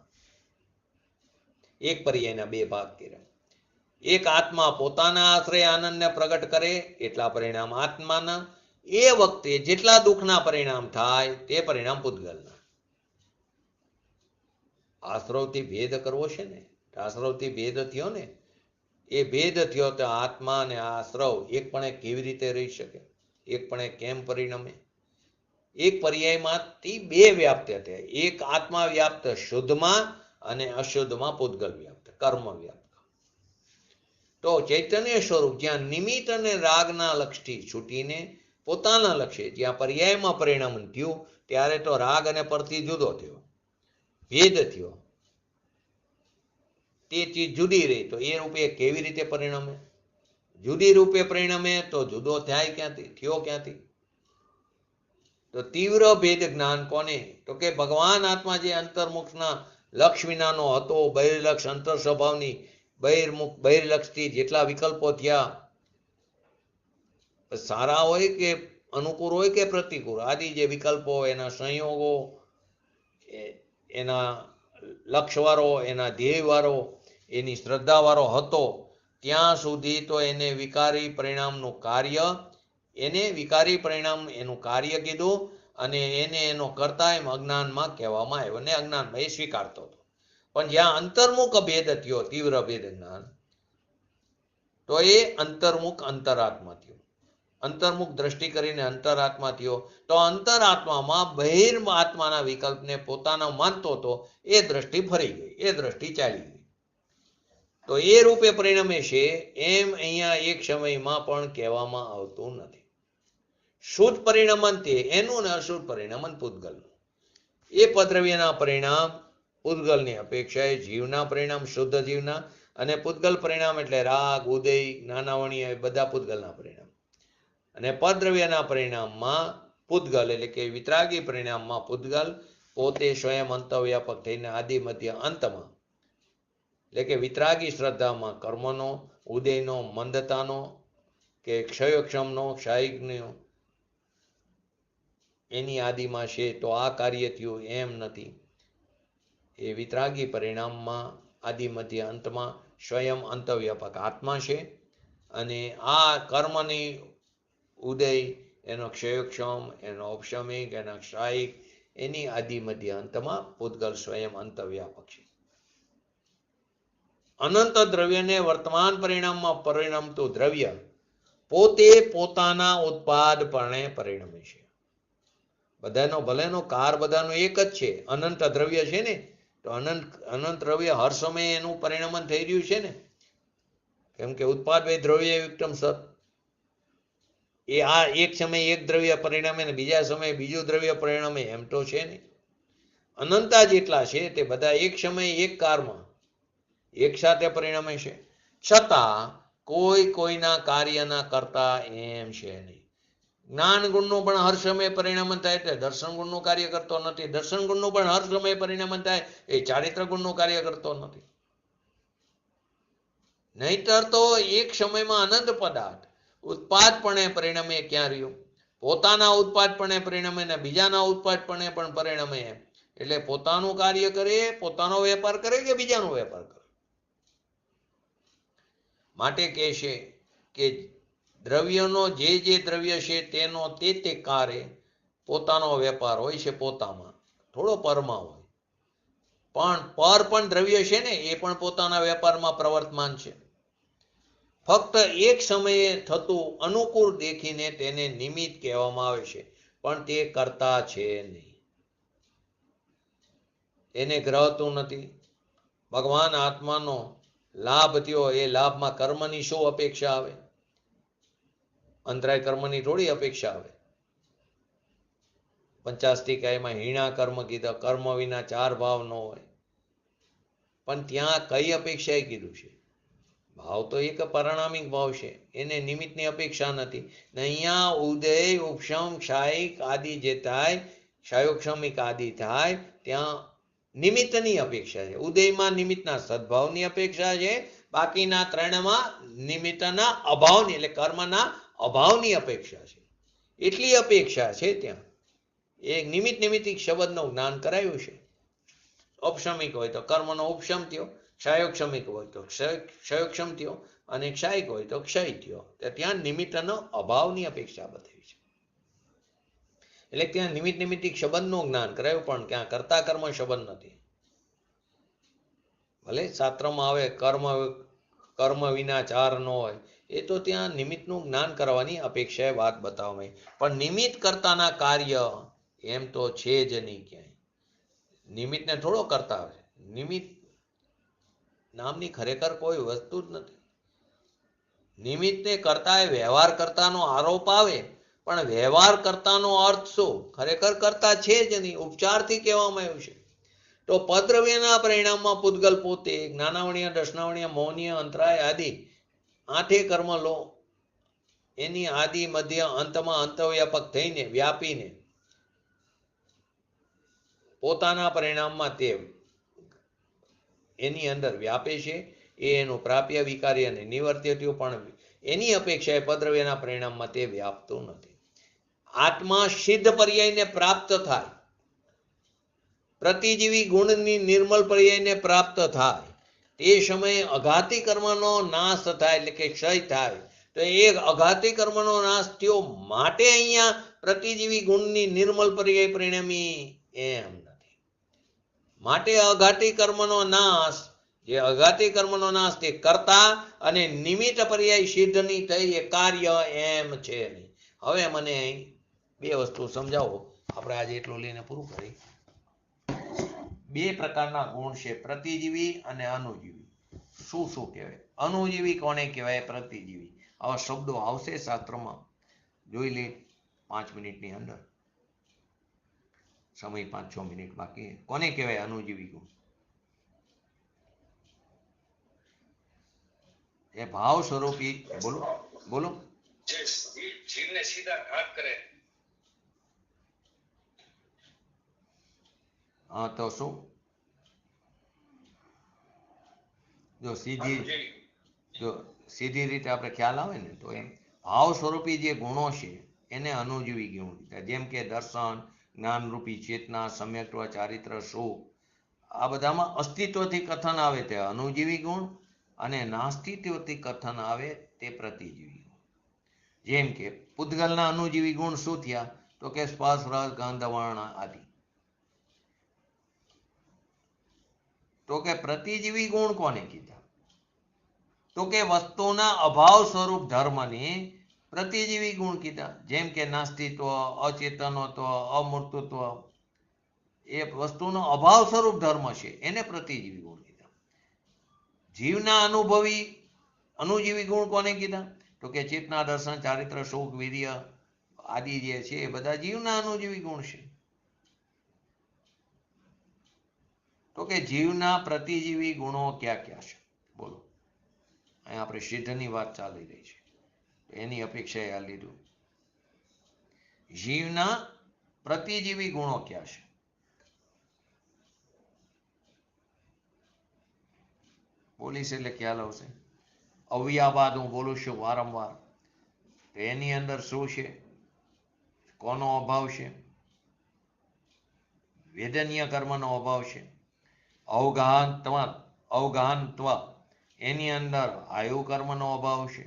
એક પર્યાયના બે ભાગ કર્યા. એક આત્મા પોતાના આશ્રય આનંદને પ્રગટ કરે એટલા પરિણામ આત્માના. એ વખતે જેટલા દુઃખના પરિણામ થાય તે પરિણામ પૂતગલના. આશ્રવથી ભેદ કરવો છે ને, આશ્રવથી ભેદ થયો ને, એ ભેદ થયો તો આત્મા અને આશ્રવ એકપણે કેવી રીતે રહી શકે? એકપણે કેમ પરિણમે? એક પર્યાયમાંથી બે વ્યાપ્ત થયા. એક આત્મા વ્યાપ્ત શુદ્ધમાં અને અશુદ્ધમાં પૂતગલ વ્યાપ્ત, કર્મ વ્યાપ્ત. તો ચૈતન્ય સ્વરૂપ જ્યાં નિમિત્ત અને રાગના લક્ષથી છૂટીને પોતાના લક્ષે જ્યાં પર્યાયમાં પરિણમન થયું ત્યારે તો રાગ અને પરથી જુદો થયો, ભેદ થયો, તે ચીજ જુદી રહી તો એ રૂપે કેવી રીતે પરિણમે? જુદી રૂપે પરિણમે તો જુદો થાય ક્યાંથી, થયો ક્યાંથી? તો તીવ્ર ભેદ જ્ઞાન કોને? તો કે ભગવાન આત્મા જે અંતર્મુખના લક્ષ વિનાનો હતો, બહિર્લક્ષ અંતર સ્વભાવની બહિર્લક્ષથી જેટલા વિકલ્પો થયા, સારા હોય કે અનુકૂળ હોય કે પ્રતિકૂળ, આદિ જે વિકલ્પો, એના સંયોગો, એના લક્ષવાળો, એના ધ્યેયવાળો, એની શ્રદ્ધાવાળો હતો, ત્યાં સુધી તો એને વિકારી પરિણામનું કાર્ય, એને વિકારી પરિણામ એનું કાર્ય કીધું, અને એને એનો કરતા એમ અજ્ઞાનમાં કહેવામાં આવ્યો, અને અજ્ઞાનમાં એ સ્વીકારતો હતો. પણ જ્યાં અંતર્મુખ ભેદ થયો, તીવ્ર ભેદ જ્ઞાન, તો એ અંતર્મુખ અંતરાત્મા થયો. અંતર્મુખ દ્રષ્ટિ કરીને અંતરાત્મા થયો. તો અંતરાત્મામાં બહિર્આત્માના વિકલ્પને પોતાનો માનતો હતો, એ દ્રષ્ટિ ફરી ગઈ, એ દ્રષ્ટિ ચાલી ગઈ. તો એ રૂપે પરિણમે છે એમ અહીંયા એક સમયમાં પણ કહેવામાં આવતું નથી. શુદ્ધ પરિણમન તે એનું ને અશુદ્ધ પરિણમન પૂતગલનું. એ પદ્રવ્યના પરિણામ પૂતગલની અપેક્ષાએ જીવના પરિણામ, શુદ્ધ જીવના, અને પૂતગલ પરિણામ એટલે રાગ, ઉદય, જ્ઞાનાવણી, એ બધા પૂતગલના પરિણામ. અને પદ્રવ્યના પરિણામમાં પૂતગલ એટલે કે વિતરાગી પરિણામમાં પૂતગલ પોતે સ્વયં અંતવ્યાપક થઈને આદિ મધ્ય અંતમાં, એટલે કે વિતરાગી શ્રદ્ધામાં કર્મનો, ઉદયનો, મંદતાનો કે ક્ષયોક્ષમનો, ક્ષાયિકનો એની આદિમાં છે. તો આ કાર્ય થયું એમ નથી. એ વિતરાગી પરિણામમાં આદિ મધ્ય અંતમાં સ્વયં અંતવ્યાપક આત્મા છે, અને આ કર્મની ઉદય, એનો ક્ષયોક્ષમ, એનો ઔપશમિક, એના ક્ષાયિક, એની આદિ મધ્ય અંતમાં પૂતગલ સ્વયં અંતવ્યાપક છે. અનંત દ્રવ્યને વર્તમાન પરિણામમાં પરિણમતું દ્રવ્ય પોતે પોતાના ઉત્પાદપણે પરિણમે છે. બધાનો ભલેનો કાર બધાનો એક જ છે, અનંત દ્રવ્ય છે ને, તો અનંત દ્રવ્ય હર સમયે એનું પરિણમન થઈ રહ્યું છે ને, કેમ કે ઉત્પાદ વે દ્રવ્ય વિક્રમ સત, એ આ એક સમયે એક દ્રવ્ય પરિણમે ને બીજા સમયે બીજું દ્રવ્ય પરિણમે, એમ તો છે ને. અનંતા જેટલા છે તે બધા એક સમયે એક કારમાં એક સાથે પરિણમે છે, છતાં કોઈ કોઈના કાર્યના કરતા એમ છે નહીં. જ્ઞાન ગુણનું પણ હર સમયે પરિણમન થાય એટલે દર્શન ગુણનું કાર્ય કરતો નથી. દર્શન ગુણનું પણ હર સમયે પરિણમન થાય એ ચારિત્ર ગુણનું કાર્ય કરતો નથી. નહીતર તો એક સમયમાં અનંત પદાર્થ ઉત્પાદપણે પરિણમે ક્યાં રહ્યું? પોતાના ઉત્પાદપણે પરિણમે ને બીજાના ઉત્પાદપણે પણ પરિણમે. એટલે પોતાનું કાર્ય કરે, પોતાનો વેપાર કરે કે બીજાનો વેપાર કરે. માટે કહે છે કે દ્રવ્યનો જે દ્રવ્ય છે તેનો તે કારે પોતાનો વેપાર હોય છે, પોતામાં થોડો પરમાં હોય, પણ પર પણ દ્રવ્ય છે ને, એ પણ પોતાના વેપારમાં પ્રવર્તમાન છે. ફક્ત એક સમયે થતું અનુકૂળ દેખીને તેને નિમિત્ત કહેવામાં આવે છે, પણ તે કરતા છે નહીં, એને ગ્રહતું નથી. ભગવાન આત્માનો લાભ થયો, એ લાભમાં કર્મની શું અપેક્ષા આવે? અંતરાય કર્મની થોડી અપેક્ષા આવે. 50 ટીકામાં હીણા કર્મ કીધા, કર્મ વિના 4 ભાવ ન હોય. પણ ત્યાં કઈ અપેક્ષાએ કીધું છે? ભાવ તો એક પરિણામિક ભાવ છે, એને નિમિત્તની અપેક્ષા નથી. ને અહીંયા ઉદય, ઉપશમ, ક્ષાયિક આદિ જે થાય, ક્ષયોક્ષમિક આદિ થાય, ત્યાં નિમિત્તની અપેક્ષા છે. ઉદયમાં નિમિત્તના સદભાવની અપેક્ષા છે, બાકીના ત્રણમાં નિમિત્તના અભાવની એટલે કર્મના અભાવની અપેક્ષા છે. એટલી અપેક્ષા છે ત્યાં. એક નિમિત્તિક શબ્દનું જ્ઞાન કરાયું છે. ઔપશમિક હોય તો કર્મનો ઉપશમ થયો, ક્ષયોક્ષમિક હોય તો ક્ષયોક્ષમ થયો, અને ક્ષાયિક હોય તો ક્ષય થયો. ત્યાં નિમિત્તનો અભાવની અપેક્ષા બતાવી છે. એટલે ત્યાં નિમિત્તિક સંબંધનું જ્ઞાન કરાયું, પણ ત્યાં કર્તા કર્મ સંબંધ નથી. ભલે શાસ્ત્રમાં આવે કર્મ વિના 4 ન હોય, એ તો ત્યાં નિમિત્તનું જ્ઞાન કરવાની અપેક્ષાએ વાત બતાવવામાં. પણ નિમિત્ત કરતાના કાર્ય એમ તો છે જ નહીં ક્યાંય. નિમિત્તને થોડો કરતા આવે. નિમિત્ત નામની ખરેખર કોઈ વસ્તુ જ નથી. નિમિત્તને કરતા એ વ્યવહાર કરતાનો આરોપ આવે, પણ વ્યવહાર કર્તાનો અર્થ શું? ખરેખર કર્તા છે જ નહીં, ઉપચારથી કહેવામાં આવ્યું છે. તો પદ્રવ્યના પરિણામમાં પૂતગલ પોતે જ્ઞાનાવણીય, દર્શનાવણીય, મૌનીય, અંતરાય આદિ 8 કર્મ લો, એની આદિ મધ્ય અંતમાં અંતવ્યાપક થઈને વ્યાપીને પોતાના પરિણામમાં તે એની અંદર વ્યાપે છે. એ એનું પ્રાપ્ય વિકારી અને નિવર્ત્ય થયું, પણ એની અપેક્ષાએ પદ્રવ્યના પરિણામમાં તે વ્યાપતું નથી. આત્મા સિદ્ધ પર્યાયને પ્રાપ્ત થાય, પ્રતિજીવી ગુણની નિર્મલ પર્યાયને પ્રાપ્ત થાય, તે સમયે અઘાતી કર્મનો નાશ થાય, એટલે કે ક્ષય થાય. તો એ અઘાતી કર્મનો નાશ થયો માટે અહીંયા પ્રતિજીવી ગુણની નિર્મલ પર્યાય પરિણમી એમ નથી. માટે અઘાતી કર્મનો નાશ, જે અઘાતી કર્મનો નાશ તે કરતા અને નિમિત્ત પર્યાય સિદ્ધની થઈ એ કાર્ય એમ છે નહીં. હવે મને અહીં 2 વસ્તુ સમજાવો. આપણે આજે એટલું લઈને પૂરું કરી. 2 પ્રકારના ગુણ છે, પ્રતિજીવી અને અનુજીવી. શું શું કહેવાય? અનુજીવી કોને કહેવાય? પ્રતિજીવી. આવા શબ્દો આવશે શાસ્ત્રમાં, જોઈ લે 5 મિનિટની અંદર. સમય 5-6 મિનિટ બાકી. કોને કહેવાય અનુજીવી ગુણ? એ ભાવ સ્વરૂપી. બોલો બોલો. જે જીવને સીધા ઘાત કરે. હા, તો શું? જો સીધી રીતે આપણે ખ્યાલ આવે ને, તો એમ ભાવ સ્વરૂપી જે ગુણો છે એને અનુજીવી ગુણ કીધા. જેમ કે દર્શન, જ્ઞાનરૂપી ચેતના, સમ્યક્ત્વ, ચારિત્ર, સુખ, આ બધામાં અસ્તિત્વથી કથન આવે તે અનુજીવી ગુણ, અને નાસ્તિત્વથી કથન આવે તે પ્રતિજીવી ગુણ. જેમ કે પૂતગલના અનુજીવી ગુણ શું થયા? તો કે સ્પર્શ, રસ, ગંધ, વર્ણ આદિ. તો કે પ્રતિજીવી ગુણ કોને કીધા? તો કે વસ્તુના અભાવ સ્વરૂપ ધર્મને પ્રતિજીવી ગુણ કીધા. જેમ કે નાસ્તિત્વ, અચેતનત્વ, અમૂર્તત્વ, એ વસ્તુનો અભાવ સ્વરૂપ ધર્મ છે, એને પ્રતિજીવી ગુણ કીધા. જીવના અનુજીવી ગુણ કોને કીધા? તો કે ચેતના, દર્શન, ચારિત્ર, સુખ, વીર્ય આદિ જે છે એ બધા જીવના અનુજીવી ગુણ છે. તો કે જીવના પ્રતિજીવી ગુણો ક્યાં ક્યાં છે? બોલો. અહીંયા આપણે સિદ્ધની વાત ચાલી રહી છે, એની અપેક્ષાએ આ લીધું. જીવના પ્રતિજીવી ગુણો ક્યાં છે? બોલીશ એટલે ખ્યાલ આવશે. અવ્યાબાદ હું બોલું છું વારંવાર, તો એની અંદર શું છે? કોનો અભાવ છે? વેદનીય કર્મનો અભાવ છે. અવગાહનત્વ, એની અંદર આયુ કર્મનો અભાવ છે.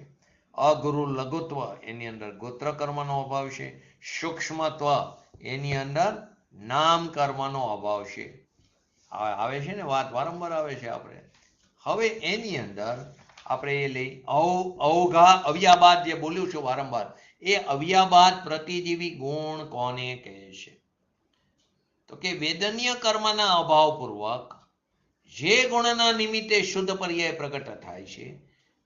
અગુરુ લઘુત્વ, એની અંદર ગોત્ર કર્મનો અભાવ છે. સૂક્ષ્મત્વ, એની અંદર નામ કર્મનો અભાવ છે. આવે છે ને વાત, વારંવાર આવે છે. આપણે હવે એની અંદર આપણે એ લઈ અવ્યાબાદ જે બોલ્યું છું વારંવાર, એ અવ્યાબાદ પ્રતિજીવી ગુણ કોને કહે છે? તો કે વેદનીય કર્મના અભાવપૂર્વક જે ગુણના નિમિત્તે શુદ્ધ પર્યાય પ્રગટ થાય છે,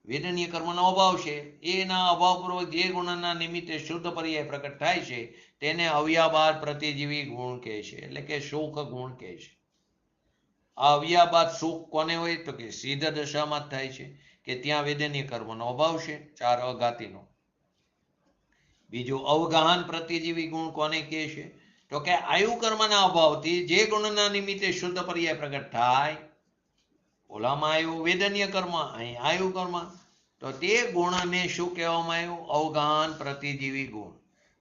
વેદનીય કર્મનો અભાવ છે, એના અભાવપૂર્વક જે ગુણના નિમિત્તે શુદ્ધ પર્યાય પ્રગટ થાય છે તેને અવ્યાબાદ પ્રતિજીવી ગુણ કહે છે, એટલે કે સુખ ગુણ કહે છે. આ અવ્યાબાદ સુખ કોને હોય? તો કે સિદ્ધ દશામાં જ થાય છે, કે ત્યાં વેદનીય કર્મનો અભાવ છે, 4 અઘાતીનો. બીજું અવગાહન પ્રતિજીવી ગુણ કોને કહે છે? તો કે આયુ કર્મના અભાવથી જે ગુણના નિમિત્તે શુદ્ધ પર્યાય પ્રગટ થાય, ઓલામાં આવ્યું વેદનીય કર્મ, અહીં આયુ કર્મ, તો તે ગુણને શું કહેવામાં આવ્યું? અવગાહન પ્રતિજીવી ગુણ.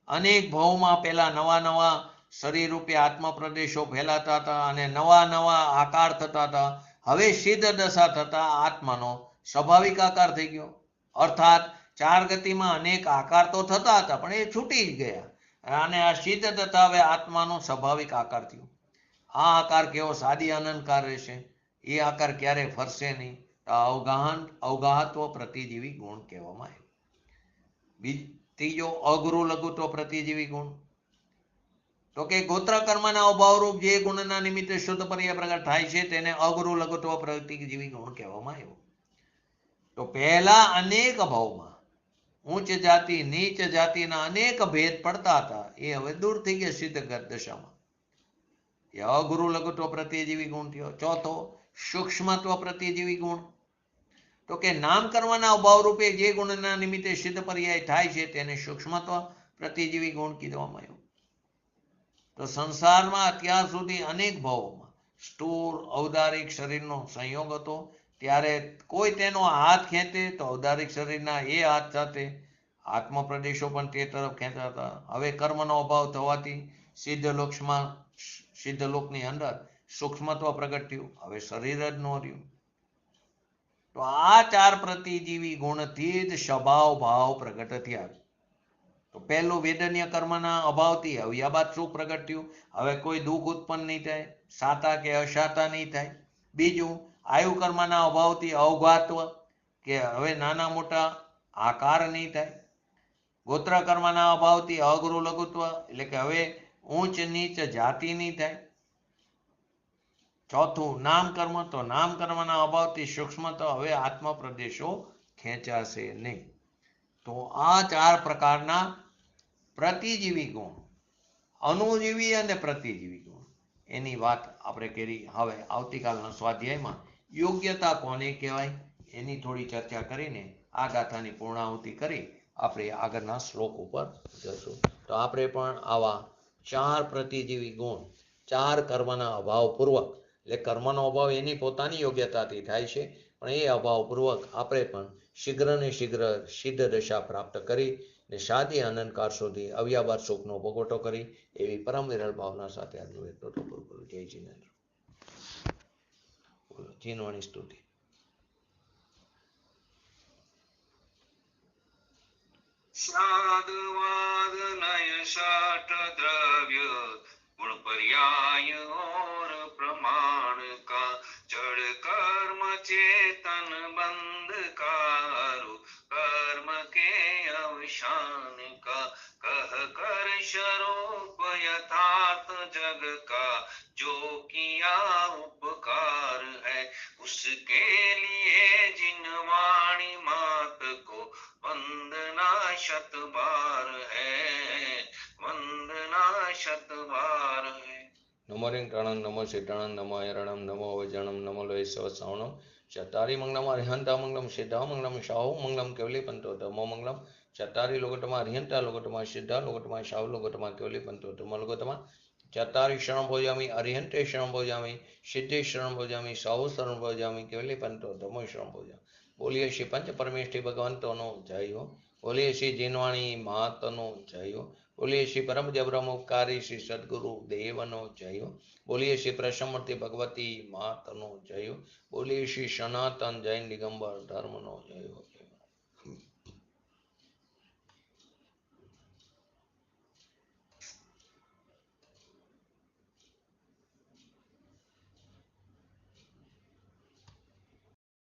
અનેક ભાવમાં પેલા નવા નવા શરીર રૂપે આત્મપ્રદેશો ફેલાતા હતા અને નવા નવા આકાર થતા હતા. હવે સિદ્ધ દશા થતા આત્માનો સ્વાભાવિક આકાર થઈ ગયો. અર્થાત 4 ગતિમાં અનેક આકાર તો થતા હતા, પણ એ છૂટી જ ગયા, અને આ સિદ્ધ દશા હવે આત્માનો સ્વાભાવિક આકાર થયો. આ આકાર કેવો? સાદી અનંતકાર રહેશે, એ આકાર ક્યારે ફરશે નહીં. અવગાહત્વ પ્રતિજીવી ગુણ કહેવામાં આવ્યું. ત્રીજો અગુરુ લઘુત્વ પ્રતિજીવી ગુણ. તો કે ગોત્ર કર્મના અભાવરૂપ જે ગુણના નિમિત્તે શુદ્ધ પર્યાય પ્રગટ થાય છે તેને અગુરુ લઘુત્વ પ્રતિજીવી ગુણ કહેવામાં આવ્યું. તો પહેલા અનેક ભાવમાં ઉચ્ચ જાતિ નીચ જાતિના અનેક ભેદ પડતા હતા એ હવે દૂર થઈ ગયા સિદ્ધગત દશામાં. એ અગુરુ લઘુત્વ પ્રત્યજીવી ગુણ થયો. ચોથો સૂક્ષ્મત્વ પ્રત્યજીવી ગુણ, તો કે નામ કરવાના અભાવ રૂપે જે ગુણના નિમિત્તે સિદ્ધ પર્યાય થાય છે તેને સૂક્ષ્મત્વ પ્રત્યજીવી ગુણ કીધવામાં આવ્યું. તો સંસારમાં અત્યાર સુધી અનેક ભાવોમાં સ્થૂળ ઔદારિક શરીરનો સંયોગ હતો, ત્યારે કોઈ તેનો હાથ ખેંચે તો ઔદારિક શરીરના એ હાથ સાથે આત્મ પ્રદેશો પણ તે તરફ ખેંચાતા. હવે કર્મનો અભાવ થવાથી સિદ્ધ લોકની અંદર સૂક્ષ્મત્વ પ્રગટ થયું, હવે શરીર જ ન રહ્યું. તો આ ચાર પ્રતિજીવી ગુણથી જ સ્વભાવ ભાવ પ્રગટ થયા. તો પહેલું વેદનીય કર્મના અભાવથી અવ્યાબાદ સુખ પ્રગટ થયું, હવે કોઈ દુઃખ ઉત્પન્ન નહીં થાય, સાતા કે અસાતા નહીં થાય. બીજું આયુ કર્મના અભાવથી અવઘાત્વ, કે હવે નાના મોટા આકાર નહીં થાય. ગોત્ર કર્મના અભાવથી અગુરુ લઘુત્વ, એટલે કે હવે ઊંચ નીચ જાતિ નહીં થાય. ચોથું નામ કર્મ, તો નામ કર્મના અભાવથી સૂક્ષ્મત્વ, હવે આત્મ પ્રદેશો ખેંચાશે નહીં. તો આ ચાર પ્રકારના પ્રતિજીવી ગુણ, અનુજીવી અને પ્રતિજીવી ગુણ, એની વાત આપણે કરી. હવે આવતીકાલના સ્વાધ્યાયમાં યોગ્યતા કોને કહેવાય એની થોડી ચર્ચા કરીને આ ગાથાની પૂર્ણાહુતિ કરી આપણે આગળના શ્લોક ઉપર જશું. તો આપણે પણ આવા ચાર પ્રતિજીવી ગુણ, ચાર કર્મના અભાવપૂર્વક, એટલે કર્મનો અભાવ એની પોતાની યોગ્યતાથી થાય છે, પણ એ અભાવપૂર્વક આપણે પણ શીઘ્ર ને શીઘ્ર સિદ્ધ દશા પ્રાપ્ત કરી ને સાદી આનંદકાર સુધી અવ્યાબાદ સુખનો ભોગવટો કરી એવી પરમ વિરલ ભાવના સાથે આજનું એક તો બોલો જય જીનેન્દ્ર. બોલો જીનવાણી સ્તુતિ. साधुवाद नय षट द्रव्य गुण पर्याय और प्रमाण का जड़ कर्म चेतन बंध कारो कर्म के अवसान का कह कर स्वरूप यथार्थ जग का जो किया उपकार है उसके लिए जिन वाणी मात को वंदना शत बार है, वंदना शत बार है. नमो रिंगणं नमो सिद्धणं नमो हरणं नमो वजणं नमो लोय सवसावणं चतारी मंगलम अरिहंता मंगलम सिद्धा मंगलम शाहु मंगलम केवली पंतो धमो मंगलम चतारी लोकटमा अरिहंता लोकटमा सिद्धा लोकटमा शाहु लोकटमा केवली पंतो धमो लोकटमा चतारी शरण भोजामि अरिहंते शरण भोजामि सिद्धे शरण भोजामि शाहु शरण भोजामि केवली पंतो धमो शरण भोजामि. बोलिए श्री पंच परमेष्ठी भगवंतोनो जय हो. बोलिए श्री जिनवाणी महातनो जय हो. बोलिए श्री परम जब्रह्मोपकारी श्री सद्गुरु देवनो जय हो. बोलिए श्री प्रसमूर्ति भगवती मातनो जय हो. बोलिए श्री सनातन जैन दिगंबर धर्मनो जय हो.